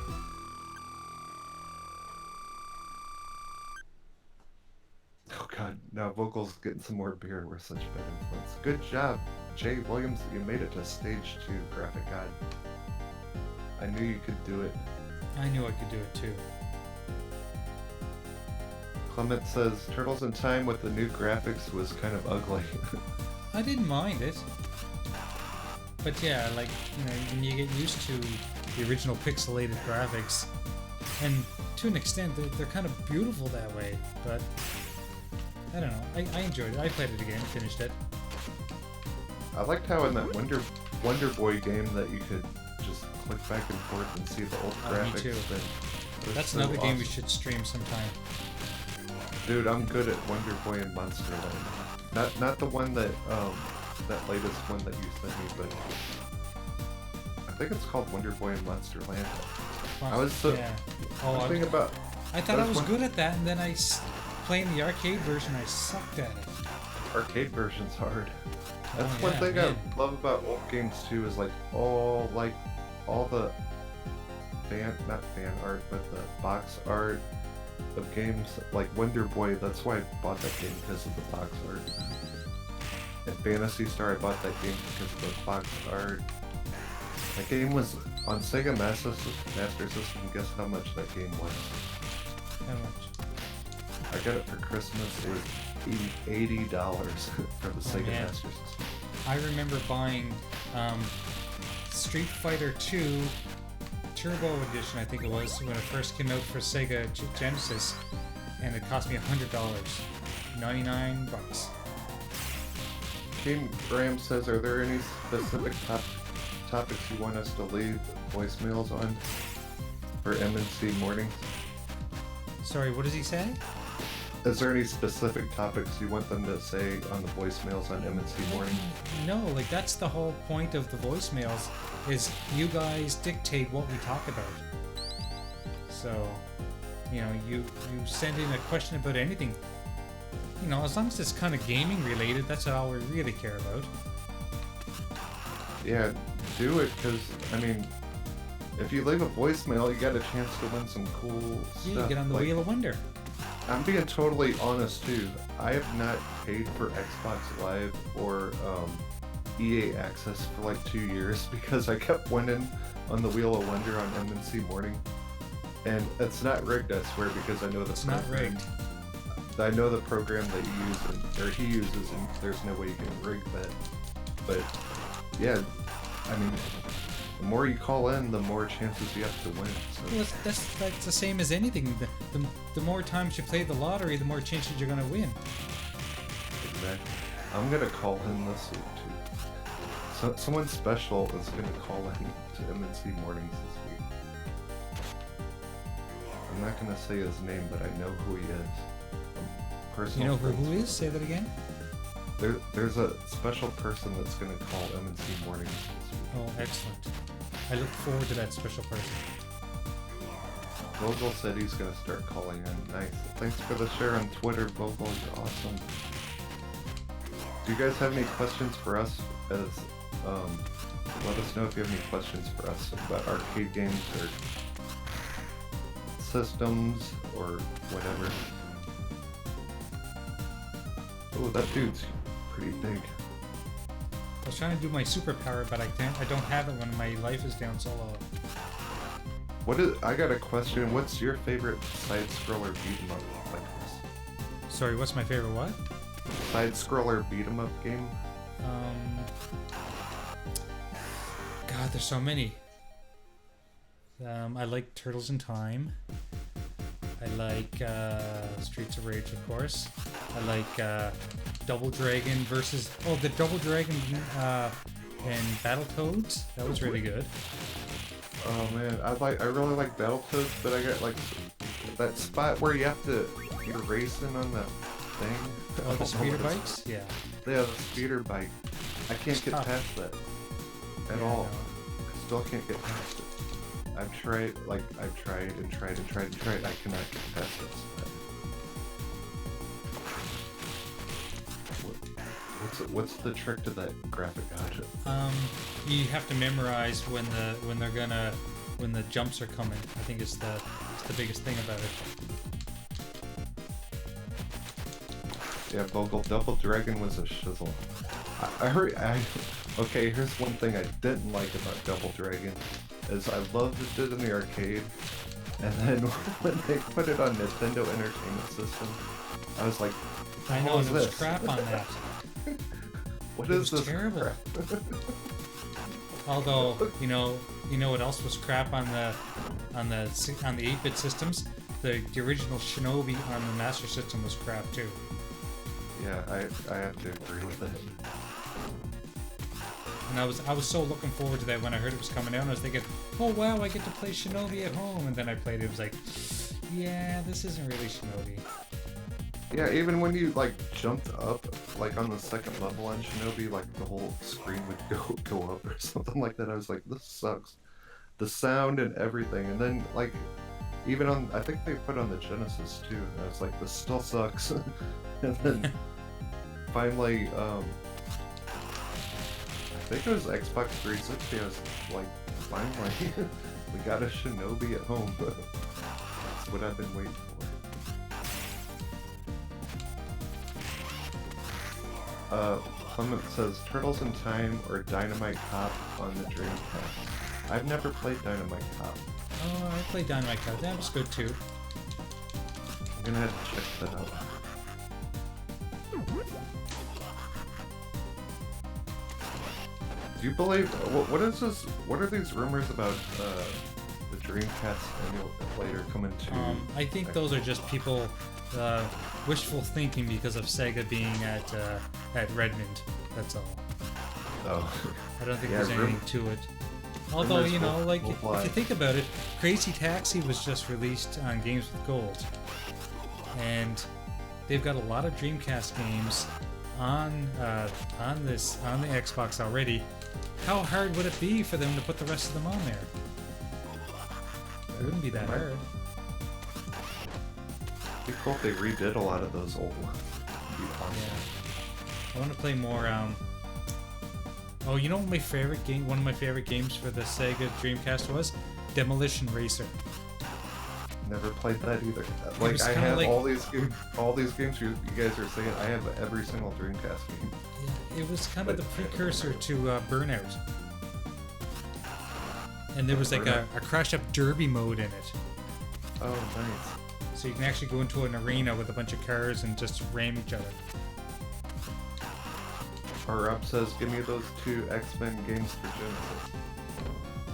B: Oh god, now Vocal's getting some more beer. We're such bad influence. Good job, Jay Williams. You made it to stage 2, Graphic God. I knew you could do it.
A: I knew I could do it too.
B: Clement says, Turtles in Time with the new graphics was kind of ugly.
A: I didn't mind it. But yeah, like, you know, when you get used to the original pixelated graphics, and to an extent, they're kind of beautiful that way, but I don't know. I enjoyed it. I played it again, finished it.
B: I liked how in that Wonder Boy game that you could just click back and forth and see the old graphics.
A: Me too. That's
B: so
A: another game we
B: awesome.
A: should stream sometime.
B: Dude, I'm good at Wonder Boy and Monster Land. Not the one that that latest one that you sent me, but I think it's called Wonder Boy and Monster Land. I was so,
A: yeah.
B: I was thinking about.
A: I thought I
B: that's
A: was
B: one-
A: good at that, and then playing the arcade version, I sucked at it.
B: Arcade version's hard.
A: Oh,
B: That's one
A: yeah,
B: thing
A: man.
B: I love about old games too is all the not fan art, but the box art of games like Wonder Boy. That's why I bought that game, because of the box art. And Phantasy Star, I bought that game because of the box art. That game was on Sega Master System. Guess how much that game was?
A: How much?
B: I got it for Christmas. It was $80 for the Sega
A: man.
B: Master System.
A: I remember buying Street Fighter 2 Turbo Edition, I think it was, when it first came out for Sega Genesis, and it cost me $100, $99.
B: King Graham says, are there any specific topics you want us to leave voicemails on for MNC mornings?
A: Sorry, what does he say?
B: Is there any specific topics you want them to say on the voicemails on MNC morning?
A: No, like that's the whole point of the voicemails, is you guys dictate what we talk about. So, you send in a question about anything. As long as it's kind of gaming related, that's all we really care about.
B: Yeah, do it, because, if you leave a voicemail, you got a chance to win some cool stuff.
A: Yeah, you get on the Wheel of Wonder.
B: I'm being totally honest too. I have not paid for Xbox Live or EA Access for 2 years because I kept winning on the Wheel of Wonder on MNC Morning. And it's not rigged, I swear, because I know the
A: Not
B: program.
A: rigged.
B: I know the program that you use, or he uses, and there's no way you can rig that. But yeah, the more you call in, the more chances you have to win. So.
A: Well, that's the same as anything. The more times you play the lottery, the more chances you're going to win.
B: Exactly. I'm gonna call in this week too. So someone special is gonna call in to MNC mornings this week. I'm not gonna say his name, but I know who he is.
A: You know who is? Say that again.
B: There's a special person that's gonna call MNC mornings this week.
A: Oh, excellent. I look forward to that special person.
B: Vogel said he's gonna start calling in. Nice. Thanks for the share on Twitter, Vogel. You're awesome. Do you guys have any questions for us? Let us know if you have any questions for us about arcade games or systems or whatever. Oh, that dude's pretty big.
A: I was trying to do my superpower, but I don't have it when my life is down so low.
B: I got a question. What's your favorite side-scroller beat-em-up like this?
A: Sorry, what's my favorite what?
B: Side-scroller beat-em-up game?
A: God, there's so many. I like Turtles in Time. I like Streets of Rage, of course. I like Double Dragon versus... Oh, the Double Dragon and Battletoads. That was really good.
B: Oh man, I really like Battletoads, but I got that spot where you're racing on the thing.
A: Oh, the speeder bikes? Yeah.
B: Yeah, the speeder bike. I can't get past that at all.
A: No.
B: I still can't get past it. I've tried and tried. I cannot get past that spot. What's the trick to that graphic gadget?
A: You have to memorize when the jumps are coming. I think it's the biggest thing about it.
B: Yeah, Vogel, Double Dragon was a shizzle. I heard. Okay, here's one thing I didn't like about Double Dragon, is I loved it in the arcade, and then when they put it on Nintendo Entertainment System, I was like,
A: I know, and it was crap on that.
B: What
A: It
B: is
A: was
B: this
A: terrible.
B: crap?
A: Although, you know what else was crap on the 8-bit systems? The original Shinobi on the Master System was crap too.
B: Yeah, I have to agree with that.
A: And I was so looking forward to that when I heard it was coming out. And I was thinking, oh wow, I get to play Shinobi at home. And then I played it. It was like, yeah, this isn't really Shinobi.
B: Yeah, even when you jumped up on the second level on Shinobi, the whole screen would go up or something like that. I was like, this sucks. the sound and everything. And then like even on, I think they put on the Genesis too. And I was like, this still sucks. And then finally, I think it was Xbox 360. I was like, finally, we got a Shinobi at home. That's what I've been waiting for. Clement says Turtles in Time or Dynamite Cop on the Dreamcast. I've never played Dynamite Cop.
A: Oh, I played Dynamite Cop. That was good too.
B: I'm gonna have to check that out. Do you believe? What is this? What are these rumors about the Dreamcast emulator coming to?
A: I think those are just people wishful thinking because of Sega being at Redmond. That's all.
B: Oh.
A: I don't think there's anything to it. Although, you know, like, if you think about it, Crazy Taxi was just released on Games with Gold. And they've got a lot of Dreamcast games on the Xbox already. How hard would it be for them to put the rest of them on there? It wouldn't be that hard.
B: It'd be cool if they redid a lot of those old ones.
A: Yeah. I want to play more, oh, you know what my favorite game, one of my favorite games for the Sega Dreamcast was? Demolition Racer.
B: Never played that either. Like, I have like, all these games you guys are saying. I have every single Dreamcast game.
A: Yeah, it was kind of the precursor to Burnout. And there was like a crash up derby mode in it.
B: Oh, nice.
A: So you can actually go into an arena with a bunch of cars and just ram each other.
B: Rob says, give me those 2 X-Men games for Genesis.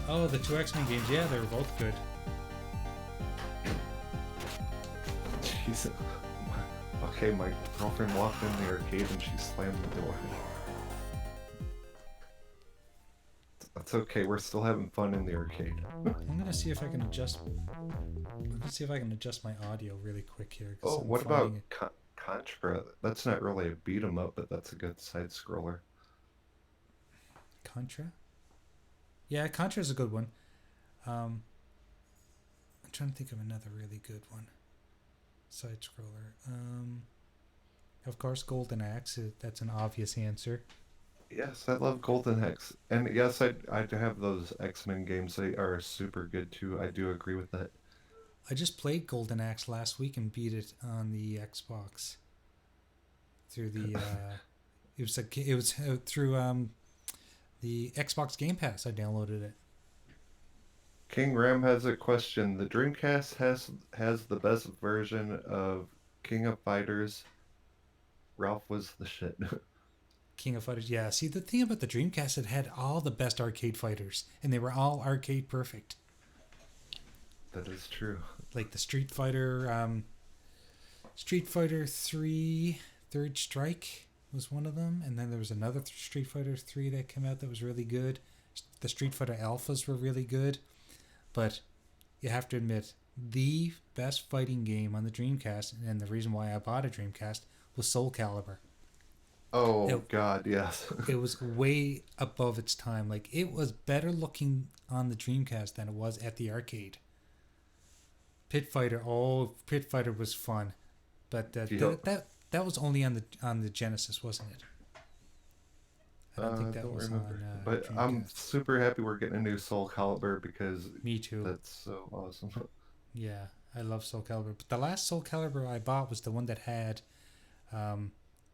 A: Oh, the 2 X-Men games. Yeah, they were both good.
B: Jeez. Okay, my girlfriend walked in the arcade and she slammed the door. That's okay, we're still having fun in the arcade.
A: I'm gonna see if I can adjust. Let's see if I can adjust my audio really quick here.
B: Oh, what about Contra? That's not really a beat 'em up, but that's a good side scroller.
A: Contra? Yeah, Contra's a good one. I'm trying to think of another really good one. Side scroller. Of course, Golden Axe. That's an obvious answer.
B: Yes, I love Golden Axe, and yes, I have those X-Men games. They are super good too. I do agree with that.
A: I just played Golden Axe last week and beat it on the Xbox through the. It was through the Xbox Game Pass. I downloaded it.
B: King Ram has a question. The Dreamcast has the best version of King of Fighters. Ralph was the shit.
A: King of Fighters, yeah. See, the thing about the Dreamcast, it had all the best arcade fighters, and they were all arcade perfect.
B: That is true.
A: Like the Street Fighter 3 Third Strike was one of them, and then there was another Street Fighter 3 that came out that was really good. The Street Fighter Alphas were really good, but you have to admit, the best fighting game on the Dreamcast, and the reason why I bought a Dreamcast, was Soul Calibur.
B: Oh, God, yes.
A: It was way above its time. Like, it was better looking on the Dreamcast than it was at the arcade. Pit Fighter was fun, but that was only on the Genesis, wasn't it? I don't think that was remember. On.
B: But Dreamcast. I'm super happy we're getting a new Soul Calibur because
A: me too.
B: That's so awesome.
A: Yeah, I love Soul Calibur. But the last Soul Calibur I bought was the one that had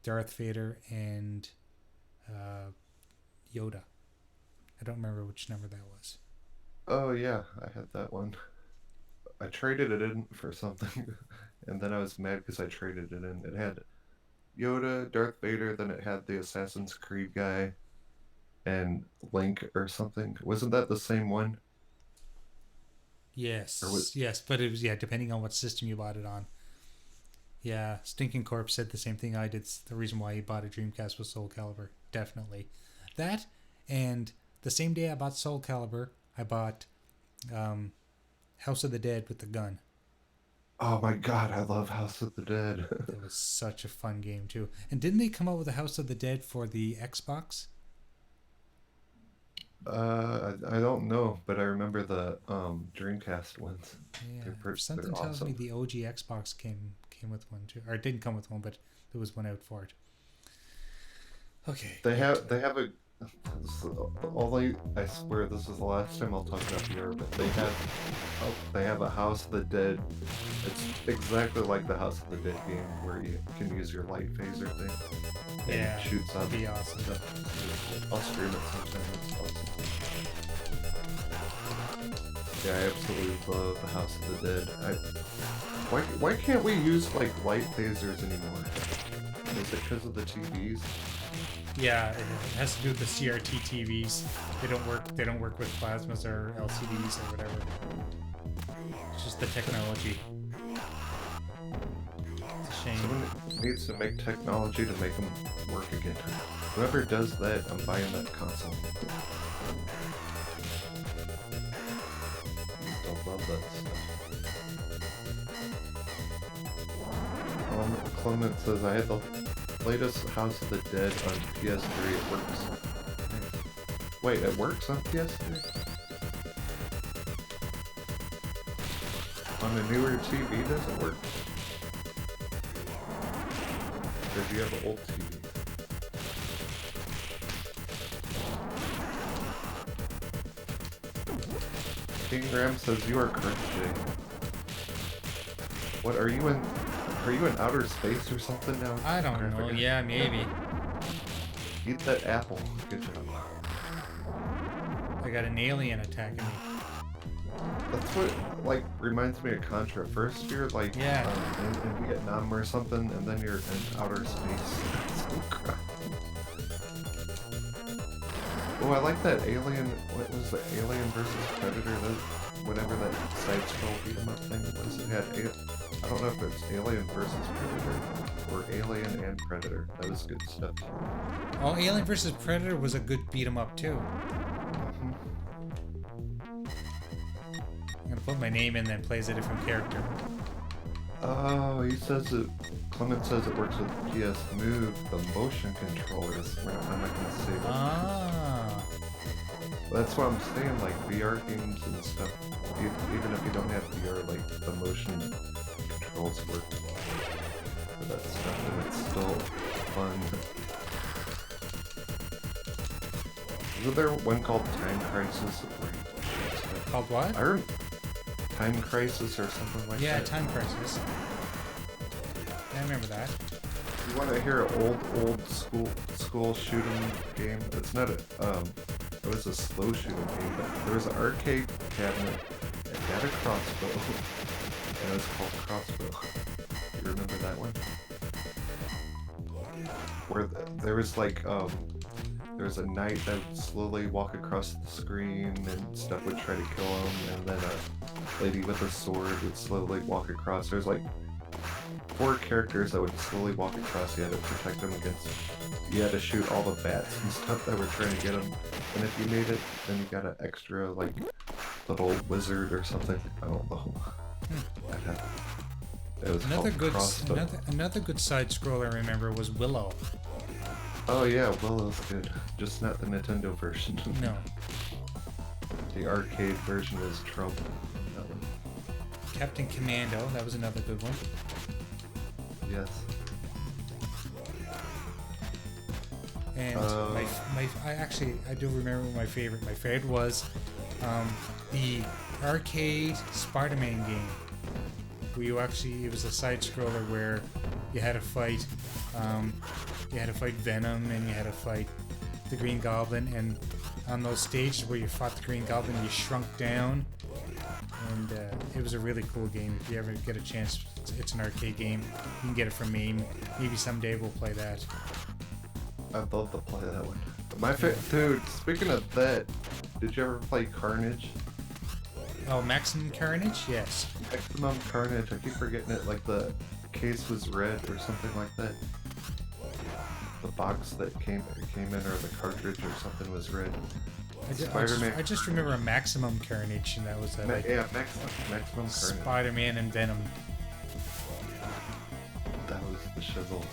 A: Darth Vader and Yoda. I don't remember which number that was.
B: Oh yeah, I had that one. I traded it in for something, and then I was mad because I traded it in. It had Yoda, Darth Vader, then it had the Assassin's Creed guy, and Link or something. Wasn't that the same one?
A: Yes, yes, but it was, depending on what system you bought it on. Yeah, Stinking Corpse said the same thing I did. The reason why he bought a Dreamcast was Soul Calibur. Definitely. That, and the same day I bought Soul Calibur, I bought House of the Dead with the gun.
B: Oh my god, I love House of the Dead.
A: It was such a fun game too. And didn't they come out with a House of the Dead for the Xbox?
B: I don't know, but I remember the Dreamcast ones.
A: Yeah.
B: They're
A: Something tells me
B: awesome.
A: the OG Xbox came with one too, or it didn't come with one, but there was one out for it. Okay.
B: They have a only, I swear this is the last time I'll talk about VR, but they have a House of the Dead. It's exactly like the House of the Dead game where you can use your light phaser thing. And
A: Yeah,
B: it shoots out
A: that'd be awesome.
B: stuff. I'll stream it sometime. It's awesome. Yeah, I absolutely love the House of the Dead. Why can't we use like light phasers anymore? Is it because of the TVs?
A: Yeah, it has to do with the CRT TVs. They don't work. They don't work with plasmas or LCDs or whatever. It's just the technology. It's a shame.
B: Someone needs to make technology to make them work again. Whoever does that, I'm buying that console. I love that stuff. Clement says, I had the latest House of the Dead on PS3. It works. Wait, it works on PS3? On a newer TV, does it work? Or do you have an old TV? King Graham says you are correct, Jay. What are you in? Are you in outer space or something now?
A: I don't know. Yeah, maybe.
B: Eat that apple. Good job.
A: I got an alien attacking me.
B: That's what like reminds me of Contra. First you're like
A: Yeah.
B: in Vietnam or something, and then you're in outer space. So crap. Oh, I like that Alien. What was the Alien versus Predator? Whatever that side scroll beat 'em up thing was. It had I don't know if it's Alien versus Predator or Alien and Predator. That was good stuff.
A: Oh, Alien versus Predator was a good beat 'em up too. I'm gonna put my name in, then plays a different character.
B: Oh, he says it. Clement says it works with PS Move, the motion controllers. I'm not gonna say that.
A: Ah.
B: That's what I'm saying. Like VR games and stuff. Even if you don't have VR, like the motion controls work for that stuff, and it's still fun. Isn't there one called Time Crisis?
A: Called what?
B: Time Crisis or something like that.
A: Yeah, Time Crisis. I remember that.
B: You want to hear an old school shooting game? It's not a it was a slow shooting game, but there was an arcade cabinet that had a crossbow, and it was called Crossbow. You remember that one? Where there was like there was a knight that would slowly walk across the screen and stuff would try to kill him, and then a lady with a sword would slowly walk across. There's like 4 characters that would slowly walk across. You had to protect them against. You had to shoot all the bats and stuff that were trying to get them. And if you made it, then you got an extra like little wizard or something. I don't know. It was
A: another good side scroller I remember was Willow.
B: Oh yeah, Willow's good. Just not the Nintendo version.
A: No.
B: The arcade version is Trump. That one.
A: Captain Commando, that was another good one.
B: Yes.
A: And I do remember my favorite. My favorite was the arcade Spider-Man game. Where it was a side scroller where you had to fight, Venom, and you had to fight the Green Goblin. And on those stages where you fought the Green Goblin, you shrunk down. And it was a really cool game. If you ever get a chance, it's an arcade game. You can get it from MAME. Maybe someday we'll play that.
B: I'd love to play that one. Dude, speaking of that, did you ever play Carnage?
A: Oh, Maximum Carnage? Yes.
B: Maximum Carnage. I keep forgetting it. Like the case was red or something like that. The box that came in, or the cartridge or something was red.
A: I just remember a Maximum Carnage, and that was
B: Maximum Carnage.
A: Spider-Man and Venom.
B: That was the shizzle.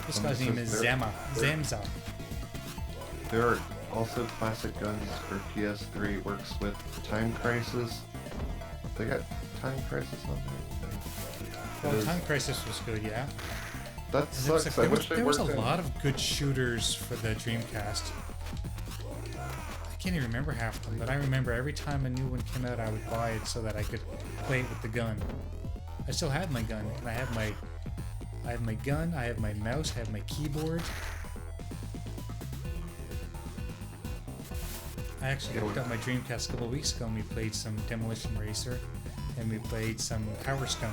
A: This guy's name is Zamza.
B: There are Also, Classic Guns for PS3 works with Time Crisis. They got Time Crisis on there?
A: Well, Time Crisis was good, yeah.
B: That
A: And there was,
B: sucks.
A: like,
B: I wish they
A: there was a
B: worked
A: lot of good shooters for the Dreamcast. I can't even remember half of them, but I remember every time a new one came out, I would buy it so that I could play it with the gun. I still had my gun, and I have my gun, I have my mouse, I have my keyboard. I actually hooked up my Dreamcast a couple of weeks ago and we played some Demolition Racer and we played some Power Stone.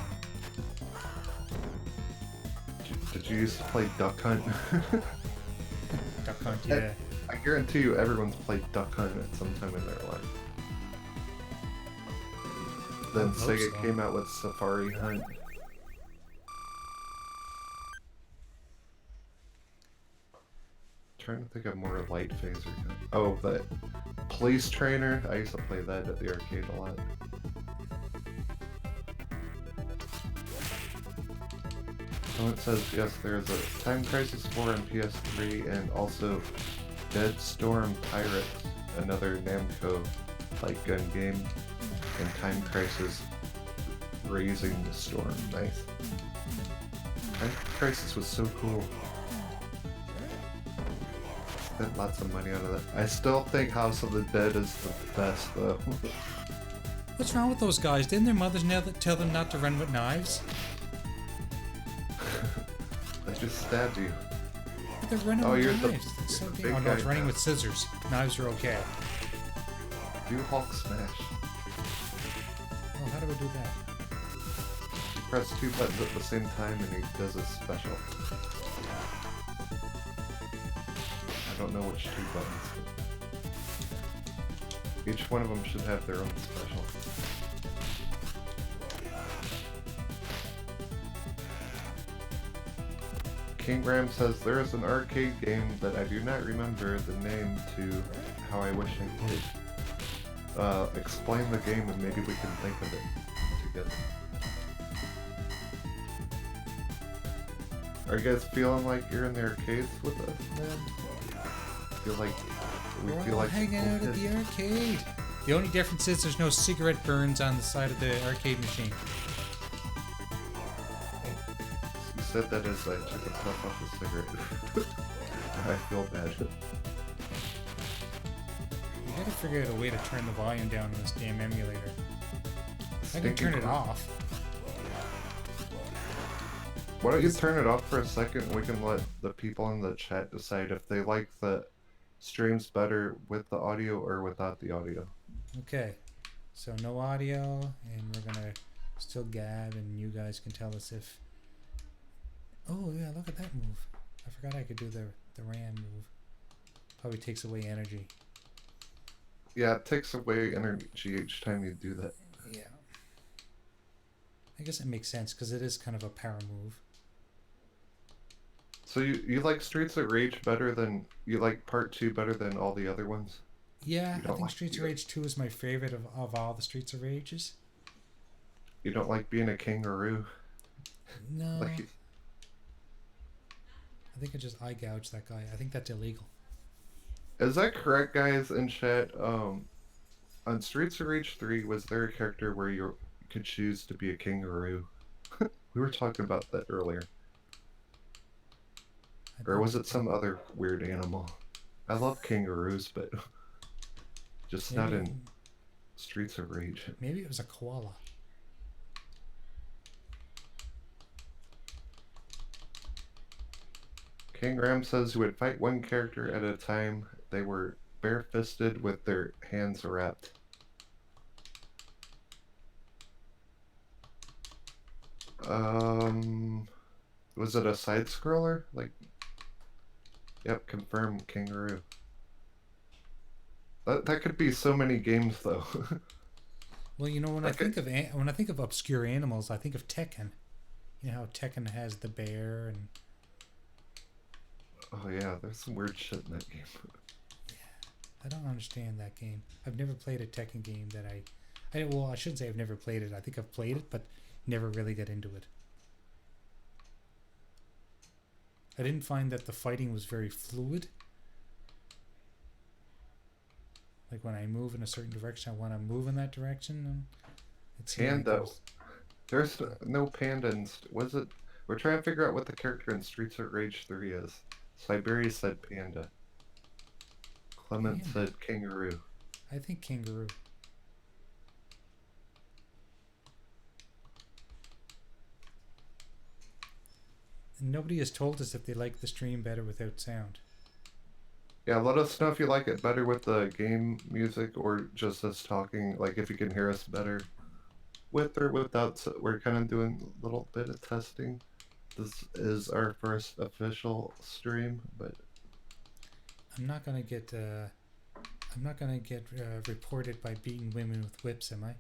B: Did you used to play Duck Hunt?
A: Duck Hunt, yeah.
B: I guarantee you everyone's played Duck Hunt at some time in their life. Then Sega came out with Safari Hunt. Trying to think of more light phaser. Oh, the Police Trainer. I used to play that at the arcade a lot. Someone says yes, there's a Time Crisis 4 on PS3 and also Dead Storm Pirates, another Namco light gun game, and Time Crisis Raising the Storm. Nice. Time Crisis was so cool. Spent lots of money out of that. I still think House of the Dead is the best though.
A: What's wrong with those guys? Didn't their mothers tell them not to run with knives?
B: I just stabbed you.
A: But they're running with
B: you're
A: knives.
B: the
A: Oh
B: big
A: no,
B: guy
A: it's running
B: now.
A: with scissors. Knives are okay.
B: Do Hulk smash.
A: Oh, how do I do that?
B: You press two buttons at the same time and he does a special. I don't know which two buttons. But each one of them should have their own special. King Graham says there is an arcade game that I do not remember the name to. How I wish I did. Explain the game and maybe we can think of it together. Are you guys feeling like you're in the arcades with us, man? Feel like we
A: We're
B: feel
A: all
B: like
A: hanging out at the arcade. The only difference is there's no cigarette burns on the side of the arcade machine.
B: You said that as I took a puff off a cigarette. I feel bad.
A: You gotta figure out a way to turn the volume down on this damn emulator. I can turn it off.
B: Why don't you turn it off for a second and we can let the people in the chat decide if they like the streams better with the audio or without the audio.
A: Okay, so no audio, and we're gonna still gab, and you guys can tell us if... Oh yeah, look at that move. I forgot I could do the RAM move. Probably takes away energy.
B: Yeah, it takes away energy each time you do that.
A: Yeah. I guess it makes sense, because it is kind of a power move.
B: So you like Streets of Rage better than... You like Part 2 better than all the other ones?
A: Yeah, I think
B: like
A: Streets of Rage 2 is my favorite of all the Streets of Rages.
B: You don't like being a kangaroo?
A: No.
B: Like,
A: I think I just eye gouged that guy. I think that's illegal.
B: is that correct, guys, in chat? On Streets of Rage 3, was there a character where you could choose to be a kangaroo? We were talking about that earlier. Or was it some other weird animal? I love kangaroos, but just not in Streets of Rage.
A: Maybe it was a koala.
B: King Graham says you would fight one character at a time. They were bare-fisted with their hands wrapped. Was it a side-scroller? Like, yep, confirm kangaroo. That could be so many games, though.
A: Well, you know, when I think of obscure animals, I think of Tekken. You know how Tekken has the bear and...
B: Oh yeah, there's some weird shit in that game.
A: Yeah, I don't understand that game. I've never played a Tekken game that well, I shouldn't say I've never played it. I think I've played it, but never really got into it. I didn't find that the fighting was very fluid. Like when I move in a certain direction, I want to move in that direction. And it seemed like
B: Panda. There's no panda in. Was it? We're trying to figure out what the character in Streets of Rage 3 is. Siberia said panda. Clement
A: panda.
B: said kangaroo.
A: I think kangaroo. And nobody has told us if they like the stream better without sound.
B: Yeah, let us know if you like it better with the game music or just us talking. Like if you can hear us better with or without. So we're kind of doing a little bit of testing. This is our first official stream, but
A: I'm not gonna get. I'm not gonna get reported by beating women with whips, am I?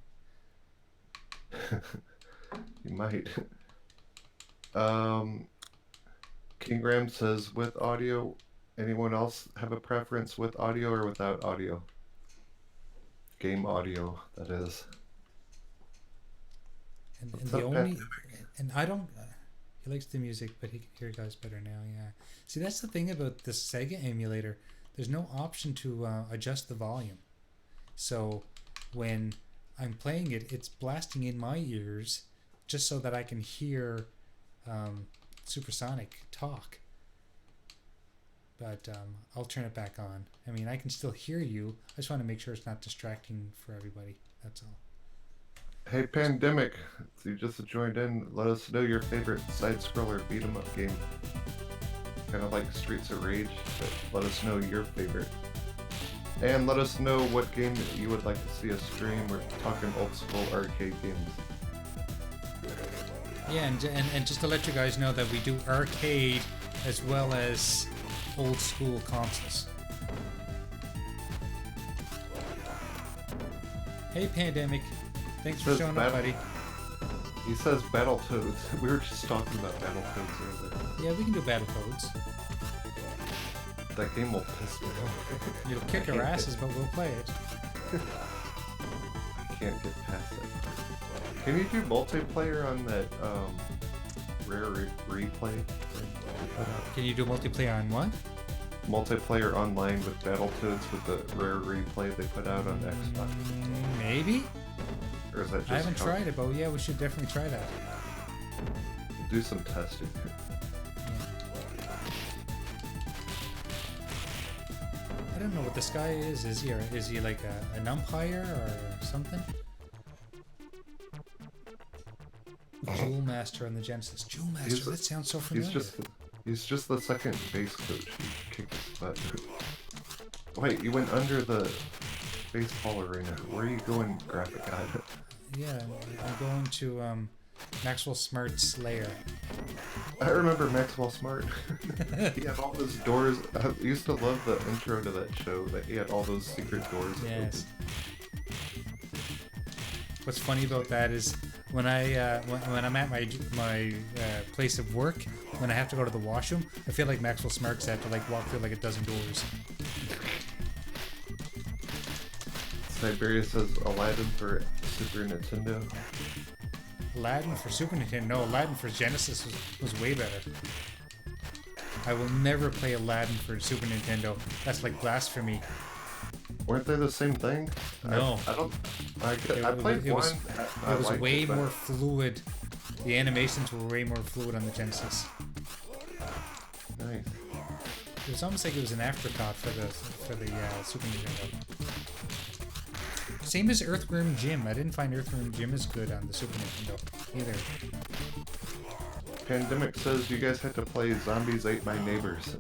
B: you might. King Ram says with audio. Anyone else have a preference with audio or without audio? Game audio, that is.
A: And the only, and I don't. He likes the music, but he can hear guys better now. Yeah. See, that's the thing about the Sega emulator. There's no option to adjust the volume. So when I'm playing it, it's blasting in my ears just so that I can hear Supersonic talk. But I'll turn it back on. I mean, I can still hear you. I just want to make sure it's not distracting for everybody. That's all.
B: Hey, Pandemic, you just joined in. Let us know your favorite side-scroller beat-em-up game. Kind of like Streets of Rage, but let us know your favorite. And let us know what game you would like to see us stream. We're talking old-school arcade games.
A: Yeah, and just to let you guys know that we do arcade as well as old-school consoles. Hey, Pandemic. Thanks for showing up, buddy.
B: He says Battletoads. We were just talking about Battletoads earlier.
A: Yeah, we can do Battletoads.
B: That game will piss me off.
A: You'll kick our asses, but we'll play it.
B: I can't get past it. Can you do multiplayer on that rare replay?
A: Can you do multiplayer on what?
B: Multiplayer online with Battletoads with the rare replay they put out on Xbox.
A: Maybe?
B: Or is that just
A: I haven't tried it, but yeah, we should definitely try that.
B: Do some testing.
A: I don't know what this guy is. Is he like an umpire or something? Jewel Master on the Genesis. Jewel Master, that sounds so familiar.
B: He's just the second base coach. He kicked his butt. Wait, you went under the baseball arena. Where are you going, graphic guy?
A: Yeah, I'm going to Maxwell Smart's lair.
B: I remember Maxwell Smart. He had all those doors. I used to love the intro to that show. That he had all those secret doors.
A: Yes. What's funny about that is when when I'm at my place of work, when I have to go to the washroom, I feel like Maxwell Smarks have to like walk through like a dozen doors.
B: Siberia says Aladdin for Super Nintendo.
A: Aladdin for Super Nintendo? No, Aladdin for Genesis was way better. I will never play Aladdin for Super Nintendo. That's like blasphemy.
B: Weren't they the same thing?
A: No.
B: I played one.
A: It was way more fluid. The animations were way more fluid on the Genesis.
B: Nice.
A: It was almost like it was an afterthought for the Super Nintendo. Same as Earthworm Jim. I didn't find Earthworm Jim as good on the Super Nintendo either.
B: Pandemic says you guys had to play Zombies Ate My Neighbors.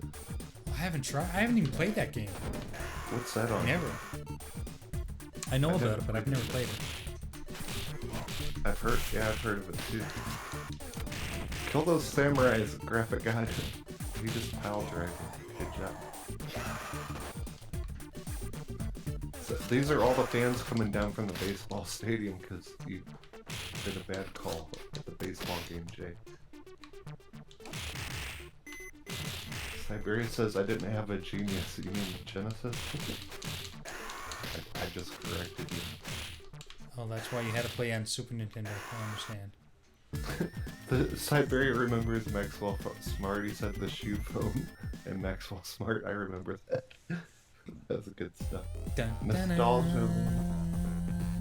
A: I haven't tried. I haven't even played that game.
B: What's that on?
A: Never. I know about it, but I've never played it.
B: I've heard of it too. Kill those samurais, graphic guy. He just pile dragged. Good job. So these are all the fans coming down from the baseball stadium because you did a bad call at the baseball game, Jay. Siberia says I didn't have a genius. You mean Genesis? I just corrected you.
A: Oh, that's why you had to play on Super Nintendo. I understand.
B: The Siberia remembers Maxwell Smart. He said the shoe foam and Maxwell Smart. I remember that. That's good stuff.
A: Dun, dun,
B: Nostalgia.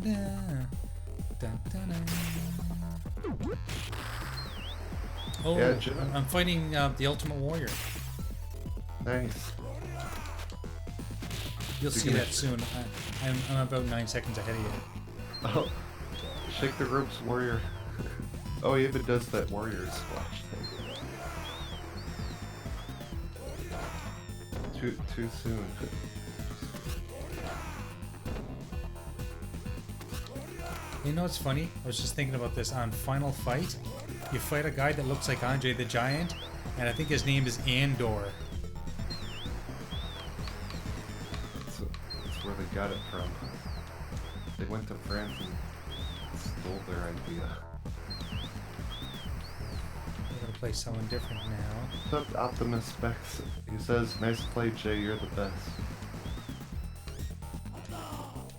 A: dun, dun, dun, dun. Oh,
B: Yeah,
A: I'm fighting the Ultimate Warrior.
B: Nice.
A: You'll see that soon. I'm about 9 seconds ahead of you.
B: Oh, shake the ropes, warrior. Oh, he even does that warrior splash thing. Too soon.
A: You know what's funny? I was just thinking about this on Final Fight. You fight a guy that looks like Andre the Giant, and I think his name is Andor.
B: That's where they got it from. They went to France and stole their idea.
A: We're gonna play someone different now.
B: What's up, Optimus Specs? He says, "Nice play, Jay. You're the best."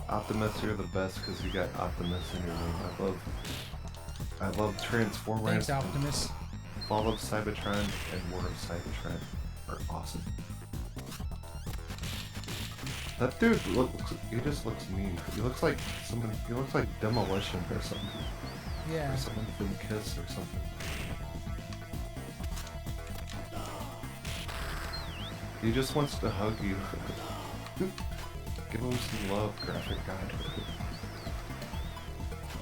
B: Optimus, you're the best because you got Optimus in your name. I love Transformers.
A: Thanks, Optimus.
B: Fall of Cybertron and War of Cybertron are awesome. That dude he just looks mean. He looks like he looks like Demolition or something.
A: Yeah.
B: Or someone from Kiss or something. He just wants to hug you. Give him some love, graphic god.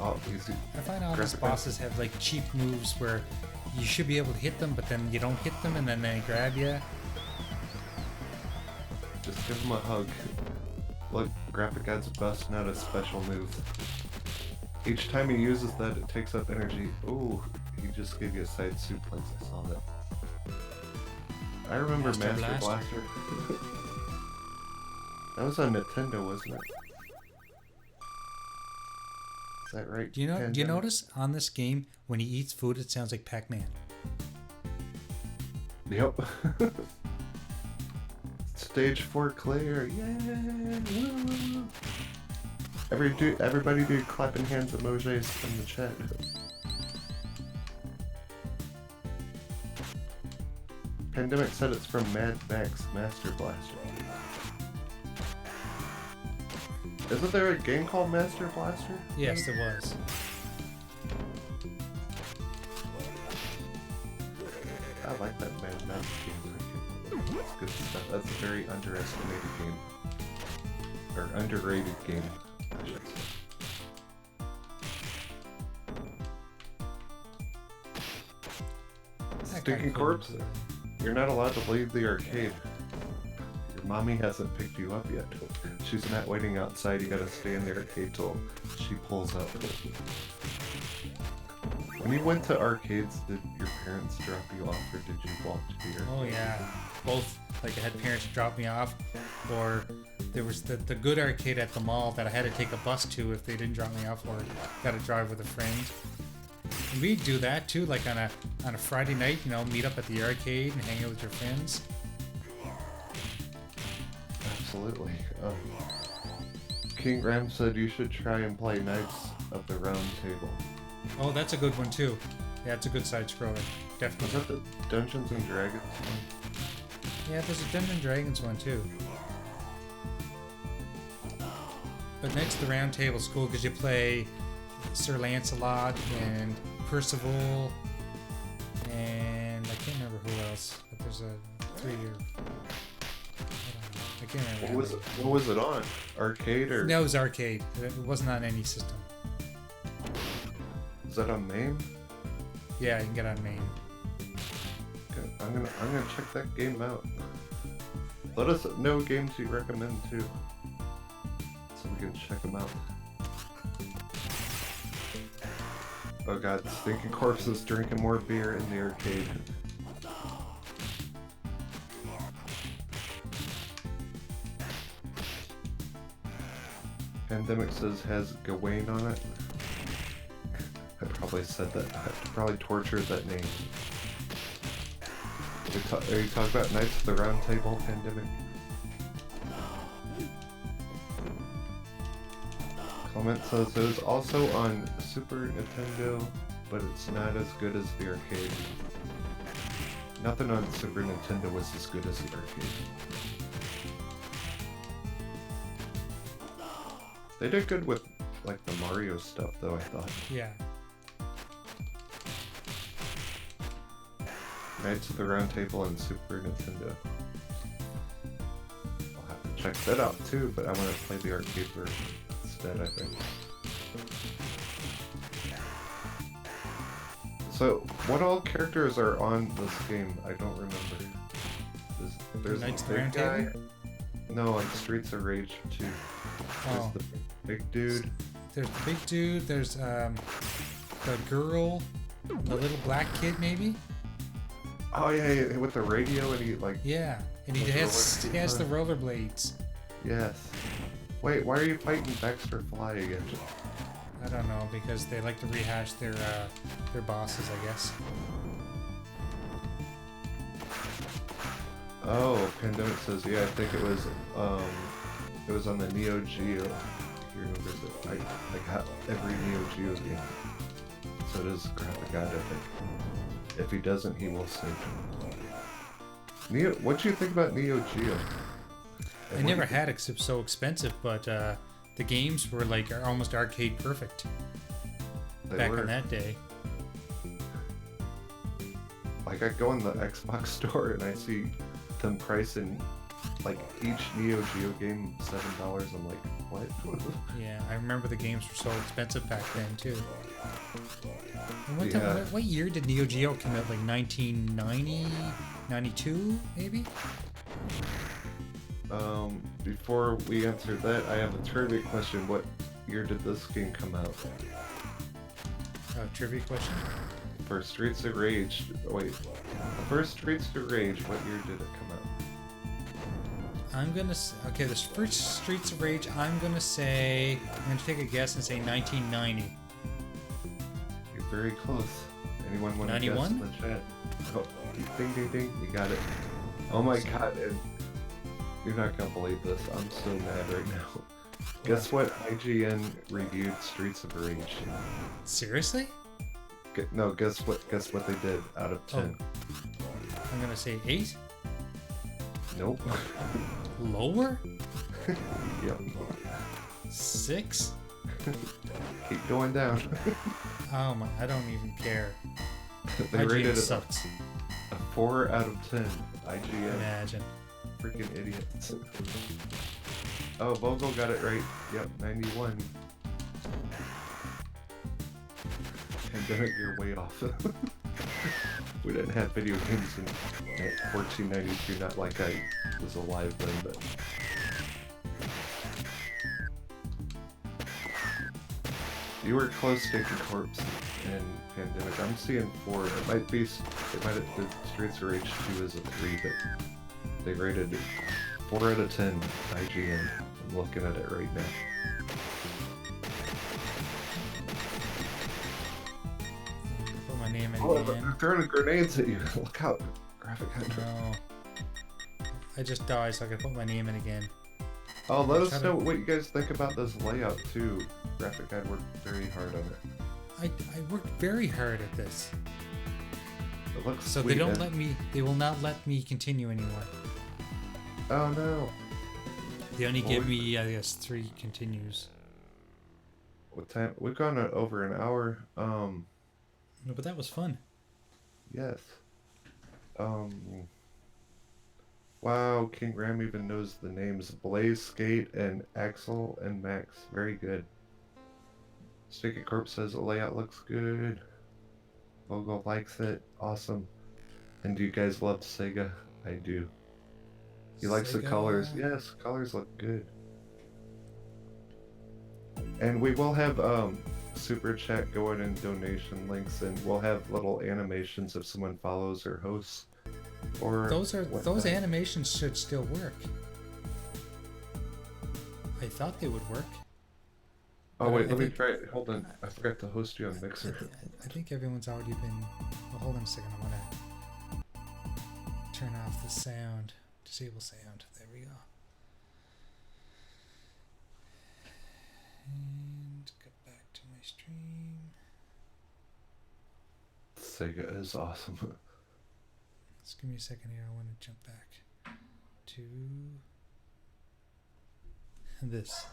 B: Oh, easy.
A: I find all these bosses have like cheap moves where you should be able to hit them, but then you don't hit them, and then they grab you.
B: Just give him a hug. Look, graphic god's busting out a special move. Each time he uses that, it takes up energy. Ooh, he just gave you a side suplex. I saw that. I remember Master Blaster. That was on Nintendo, wasn't it? Is that right?
A: Do you notice on this game when he eats food, it sounds like Pac-Man?
B: Yep. Stage 4 clear! Yeah! Woo! Everybody do clapping hands emojis in the chat. Pandemic said it's from Mad Max Master Blaster. Isn't there a game called Master Blaster?
A: Yes, there was.
B: I like that Mad Max game. That's good stuff. That's a very underestimated game. Or underrated game, I should say. Stinking Corpse, you're not allowed to leave the arcade. Your mommy hasn't picked you up yet. She's not waiting outside, you gotta stay in the arcade till she pulls up. When you went to arcades, did your parents drop you off or did you walk to your...
A: Oh yeah, both. Like I had parents drop me off, or there was the good arcade at the mall that I had to take a bus to if they didn't drop me off, or got to drive with a friend. And we'd do that too, like on a Friday night, you know, meet up at the arcade and hang out with your friends.
B: Absolutely. King Ram said you should try and play Knights of the Round Table.
A: Oh, that's a good one too. Yeah, it's a good side scroller. Definitely.
B: Was that the Dungeons and Dragons one?
A: Yeah, there's a Dungeons and Dragons one too. But Knights of the Round Table's cool because you play Sir Lancelot and Percival, and I can't remember who else. But there's a 3-year. I can't remember.
B: What was it on? Arcade or?
A: No, it was arcade. It wasn't on any system.
B: Is that on MAME?
A: Yeah, you can get on MAME.
B: Okay, I'm gonna check that game out. Let us know games you recommend too, so we can check them out. Oh god, Stinking Corpse is drinking more beer in the arcade. Pandemic says has Gawain on it. I probably said that. I probably tortured that name. Are you talking about Knights of the Round Table, Pandemic? Comment says it was also on Super Nintendo, but it's not as good as the arcade. Nothing on Super Nintendo was as good as the arcade. They did good with like the Mario stuff, though. I thought.
A: Yeah.
B: Knights of the Round Table and Super Nintendo. I'll have to check that out too, but I want to play the arcade version instead, I think. So, what all characters are on this game? I don't remember. There's
A: Knights
B: the
A: of the Round
B: big guy.
A: Table?
B: No, like Streets of Rage 2. There's
A: Oh.
B: the big dude.
A: There's the big dude. There's the girl, the little black kid, maybe.
B: Oh yeah, with the radio and he like.
A: Yeah, and he has the rollerblades.
B: Yes. Wait, why are you fighting Baxter Fly again?
A: I don't know, because they like to rehash their bosses, I guess.
B: Oh, Pandemic says, yeah, I think it was on the Neo Geo. He remembers it. I got every Neo Geo game. So does Graphic God, I think. If he doesn't, he will soon. Neo, what'd you think about Neo Geo?
A: I never had it 'cause it's so expensive, but the games were like almost arcade perfect back in that day.
B: Like I go in the Xbox store and I see them pricing like each Neo Geo game $7. I'm like, what?
A: Yeah, I remember the games were so expensive back then too. And what year did Neo Geo come out? Like 1990, 92, maybe?
B: Before we answer that, I have a trivia question. What year did this game come out?
A: Trivia question?
B: For Streets of Rage, wait. The first Streets of Rage, what year did it come out?
A: I'm gonna okay. The first Streets of Rage. I'm gonna take a guess and say 1990.
B: You're very close. Anyone want to guess
A: 91?
B: in the chat? Oh, ding ding ding! You got it. Oh my god! And you're not gonna believe this. I'm so mad right now. Guess what? IGN reviewed Streets of Rage.
A: Seriously?
B: No, guess what? Guess what they did out of 10.
A: I'm gonna say 8.
B: Nope.
A: Lower?
B: Yep.
A: 6?
B: Keep going down.
A: Oh my! I don't even care.
B: They
A: IGN
B: rated it
A: sucks.
B: a 4 out of 10. IGN.
A: Imagine.
B: Freaking idiots. Oh, Vogel got it right. Yep, 91. Pandemic, you're way off. We didn't have video games in 1492, not like I was alive then, but... You were close to Corpse and Pandemic. I'm seeing 4. It might have been Streets of Rage 2 as a 3, but they rated 4 out of 10 IGN. I'm looking at it right now.
A: Put my name in
B: Oh,
A: again.
B: they're throwing grenades at you. Look out. Graphic Hunter.
A: No. I just died, so I can put my name in again.
B: Oh, let us know what you guys think about this layout too. Graphic Guide worked very hard on it.
A: I worked very hard at this.
B: It looks
A: So
B: sweet.
A: they will not let me continue anymore.
B: Oh no.
A: They only give me, I guess, 3 continues.
B: What time? We've gone over an hour.
A: No, but that was fun.
B: Yes. Wow, King Ram even knows the names Blaze, Skate, and Axel and Max. Very good. Sticky Corp says the layout looks good. Vogel likes it. Awesome. And do you guys love Sega? I do. He likes the colors. Yes, colors look good. And we will have super chat going and donation links, and we'll have little animations if someone follows or hosts. Or
A: those animations should still work. I thought they would work.
B: Oh wait, let me try it. Hold on, I forgot to host you on Mixer.
A: I think everyone's already been. Well, hold on a second. I'm gonna turn off the sound. Disable sound. There we go. And go back to my stream.
B: Sega is awesome.
A: Just give me a second here. I want to jump back to this.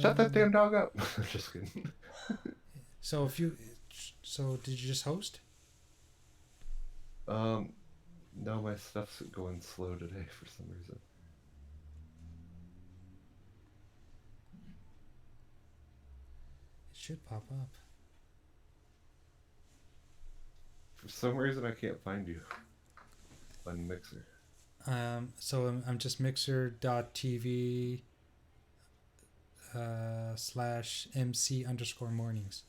B: Shut that damn dog up. Just kidding.
A: So if you, so did you just host?
B: Um, no, my stuff's going slow today for some reason.
A: It should pop up.
B: For some reason, I can't find you on Mixer.
A: So I'm just mixer.tv /MC underscore mornings.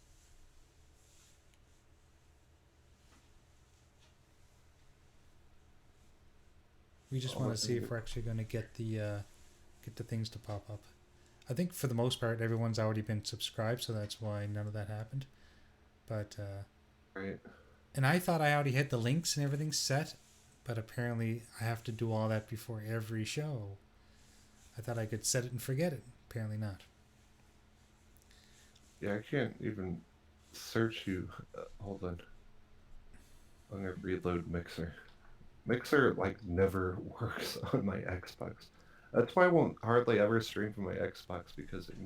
A: We just want to see if we're actually going to get the things to pop up. I think for the most part everyone's already been subscribed, so that's why none of that happened. But
B: Right.
A: and I thought I already had the links and everything set, but apparently I have to do all that before every show. I thought I could set it and forget it. Apparently not.
B: Yeah, I can't even search you. Hold on. I'm gonna reload Mixer. Mixer like never works on my Xbox. That's why I won't hardly ever stream from my Xbox because it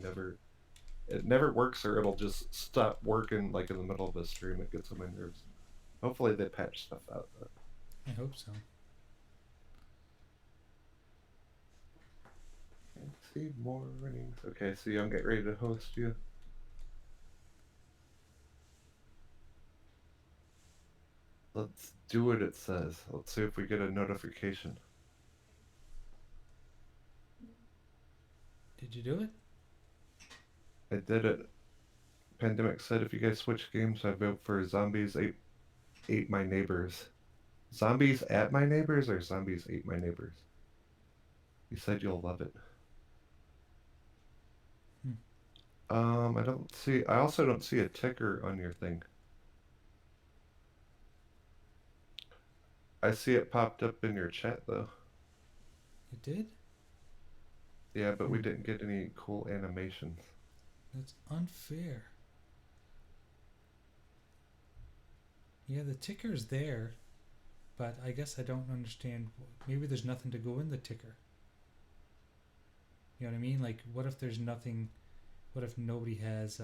B: never works, or it'll just stop working like in the middle of a stream. It gets on my nerves. Hopefully they patch stuff out.
A: I hope so.
B: See mornings. Okay, so I'm getting ready to host you. Let's do what it says. Let's see if we get a notification.
A: Did you do it?
B: I did it. Pandemic said if you guys switch games, I vote for Zombies ate my neighbors. Zombies at my neighbors or Zombies ate my neighbors? You said you'll love it. I don't see. I also don't see a ticker on your thing. I see it popped up in your chat though.
A: It did?
B: Yeah, but we didn't get any cool animations.
A: That's unfair. Yeah, the ticker's there, but I guess I don't understand. Maybe there's nothing to go in the ticker. You know what I mean? Like, what if there's nothing? What if nobody has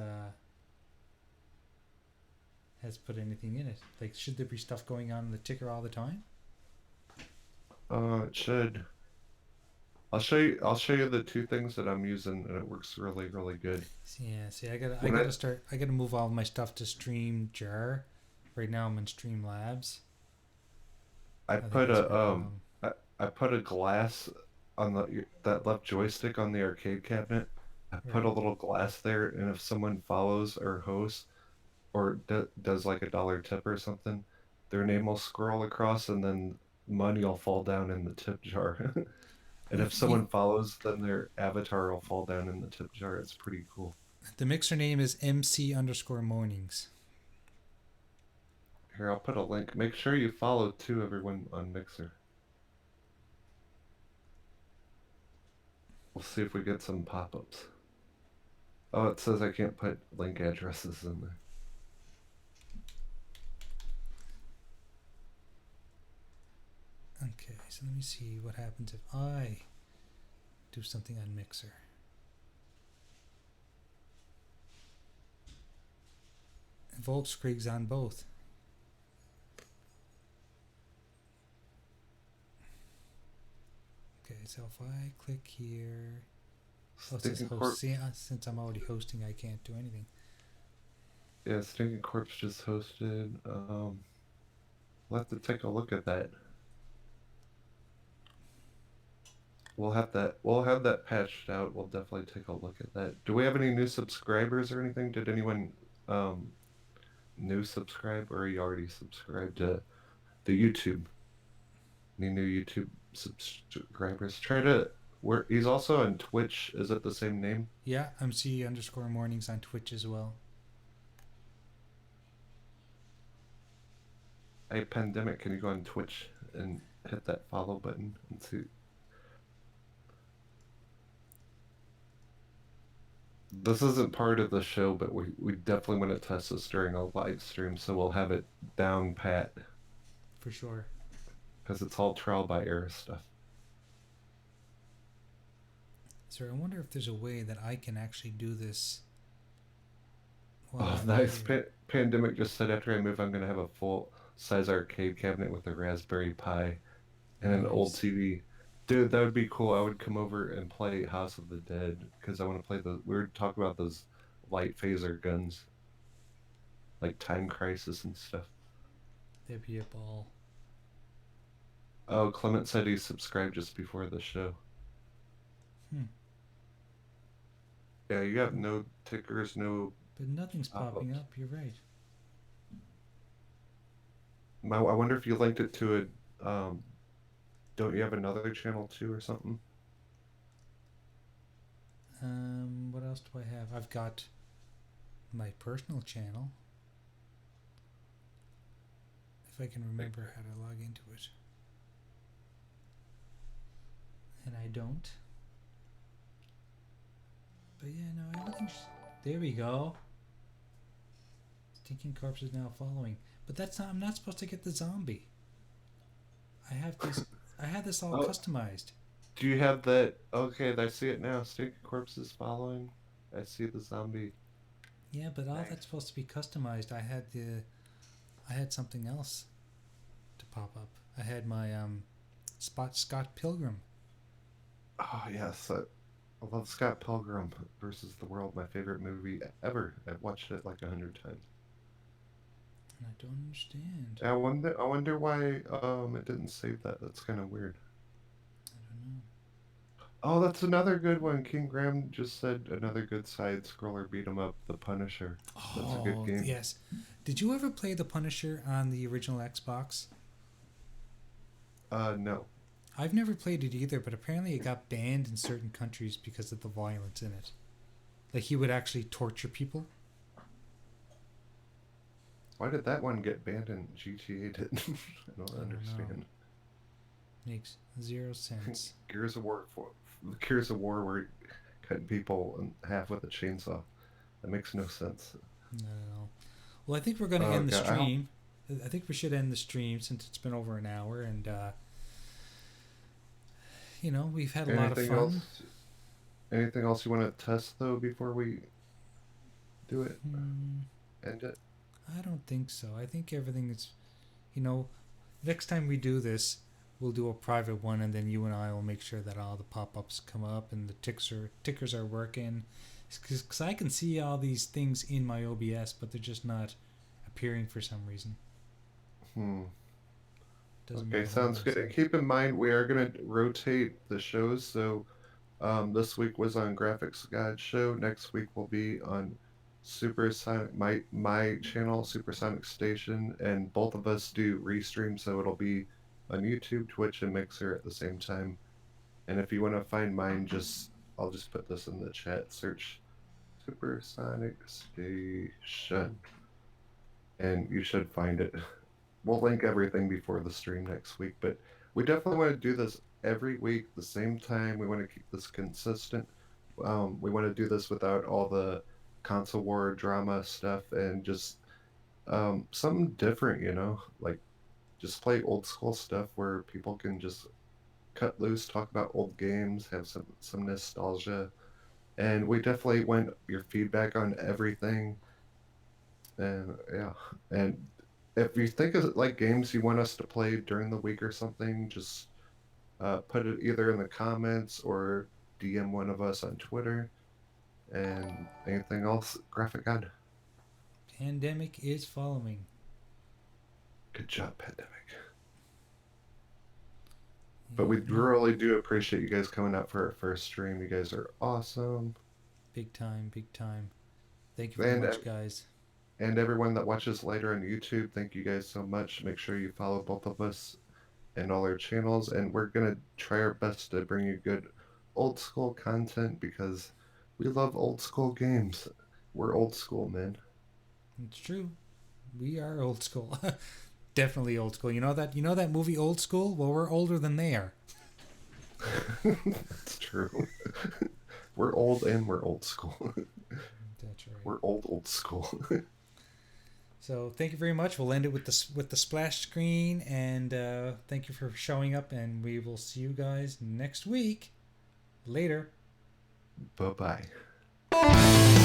A: put anything in it? Like, should there be stuff going on in the ticker all the time?
B: It should. I'll show you the two things that I'm using, and it works really, really good.
A: Yeah. See, I gotta move all my stuff to Stream Jar. Right now, I'm in Streamlabs.
B: I
A: I think
B: put
A: that's
B: a
A: my problem.
B: I put a glass on that left joystick on the arcade cabinet. I put a
A: Right.
B: little glass there, and if someone follows or hosts or does like a dollar tip or something, their name will scroll across, and then money will fall down in the tip jar. And if someone follows, then their avatar will fall down in the tip jar. It's pretty cool.
A: The mixer name is MC underscore mornings.
B: Here, I'll put a link. Make sure you follow too, everyone on Mixer. We'll see if we get some pop-ups. Oh, it says I can't put link addresses in there.
A: Okay, so let me see what happens if I do something on Mixer. Volkskrieg's on both. Okay, so if I click here, oh, it says host. See, since I'm already hosting, I can't do anything.
B: Yeah, Stinking Corpse just hosted. We'll have to take a look at that. We'll have that patched out. We'll definitely take a look at that. Do we have any new subscribers or anything? Did anyone new subscribe, or are you already subscribed to the YouTube? Any new YouTube subscribers? Try to where he's also on Twitch. Is it the same name?
A: Yeah, MC underscore mornings on Twitch as well.
B: Hey, Pandemic, can you go on Twitch and hit that follow button and see? This isn't part of the show, but we definitely want to test this during a live stream, so we'll have it down pat.
A: For sure.
B: Because it's all trial by error stuff.
A: So I wonder if there's a way that I can actually do this while
B: Oh,
A: I'm
B: nice.
A: here.
B: Pandemic just said after I move, I'm gonna have a full size arcade cabinet with a Raspberry Pi and an old
A: Nice.
B: TV. Dude, that would be cool. I would come over and play House of the Dead because I want to play the. We were talking about those light phaser guns, like Time Crisis and stuff.
A: That'd be a ball.
B: Oh, Clement said he subscribed just before the show.
A: Hmm.
B: Yeah, you have no tickers, no
A: But nothing's popping
B: pop-ups.
A: up. You're right.
B: I wonder if you linked it to a. Don't you have another channel too or something?
A: What else do I have? I've got my personal channel. If I can remember how to log into it. And I don't. But yeah, no, everything's. There we go. Stinking corpse is now following. But that's not. I'm not supposed to get the zombie. I have this. I had this all
B: Oh,
A: customized.
B: do you have that? Okay, I see it now. Stinky corpses following. I see the zombie.
A: Yeah, but all
B: Nice.
A: that's supposed to be customized. I had the. I had something else to pop up. I had my Spot Scott Pilgrim.
B: Oh yes, I love Scott Pilgrim versus the World. My favorite movie ever. I've watched it like 100 times.
A: And I don't understand.
B: I wonder. I wonder why it didn't save that. That's kind of weird.
A: I don't know.
B: Oh, that's another good one. King Graham just said another good side scroller beat 'em up, The Punisher. That's a good
A: Oh
B: game.
A: yes. Did you ever play the Punisher on the original Xbox?
B: No.
A: I've never played it either, but apparently it got banned in certain countries because of the violence in it. Like he would actually torture people.
B: Why did that one get banned and GTA didn't? I don't
A: I don't know.
B: understand.
A: Makes zero sense.
B: Gears of War, Gears of War, were cutting people in half with a chainsaw. That makes no sense.
A: No, no, no. Well, I think we're going to
B: Oh
A: end the
B: god, I hope.
A: stream. I think we should end the stream since it's been over an hour, and we've had a lot of
B: Anything
A: fun.
B: else? Anything else you want to test though before we do it?
A: Hmm,
B: End it.
A: I don't think so. I think everything is, you know, next time we do this, we'll do a private one, and then you and I will make sure that all the pop-ups come up and the tickers are working. Because I can see all these things in my OBS, but they're just not appearing for some reason.
B: Hmm.
A: Doesn't make
B: Okay,
A: a whole
B: sounds
A: lot of
B: good. And
A: sense.
B: keep in mind we are gonna rotate the shows. So, this week was on Graphics God Show. Next week will be on Supersonic, my channel, Supersonic Station, and both of us do restream. So it'll be on YouTube, Twitch, and Mixer at the same time. And if you want to find mine, I'll just put this in the chat. Search Supersonic Station, and you should find it. We'll link everything before the stream next week, but we definitely want to do this every week, the same time. We want to keep this consistent. We want to do this without all the console war drama stuff and just something different, like just play old school stuff where people can just cut loose, talk about old games, have some nostalgia. And we definitely want your feedback on everything. And yeah, and if you think of like games you want us to play during the week or something, just put it either in the comments or DM one of us on Twitter. And anything else, Graphic God?
A: Pandemic is following.
B: Good job, Pandemic. But
A: Yeah,
B: we
A: no,
B: really do appreciate you guys coming out for our first stream. You guys are awesome.
A: big time, big time. Thank you very
B: And
A: much, guys.
B: and everyone that watches later on YouTube, thank you guys so much. Make sure you follow both of us and all our channels, and we're gonna try our best to bring you good old school content because we love old school games. We're old school, man.
A: It's true. We are old school. Definitely old school. You know that? You know that movie Old School? Well, we're older than they are.
B: It's true. We're old and we're old school.
A: That's right.
B: We're old school.
A: So thank you very much. We'll end it with the splash screen, and thank you for showing up. And we will see you guys next week. Later.
B: Bye bye.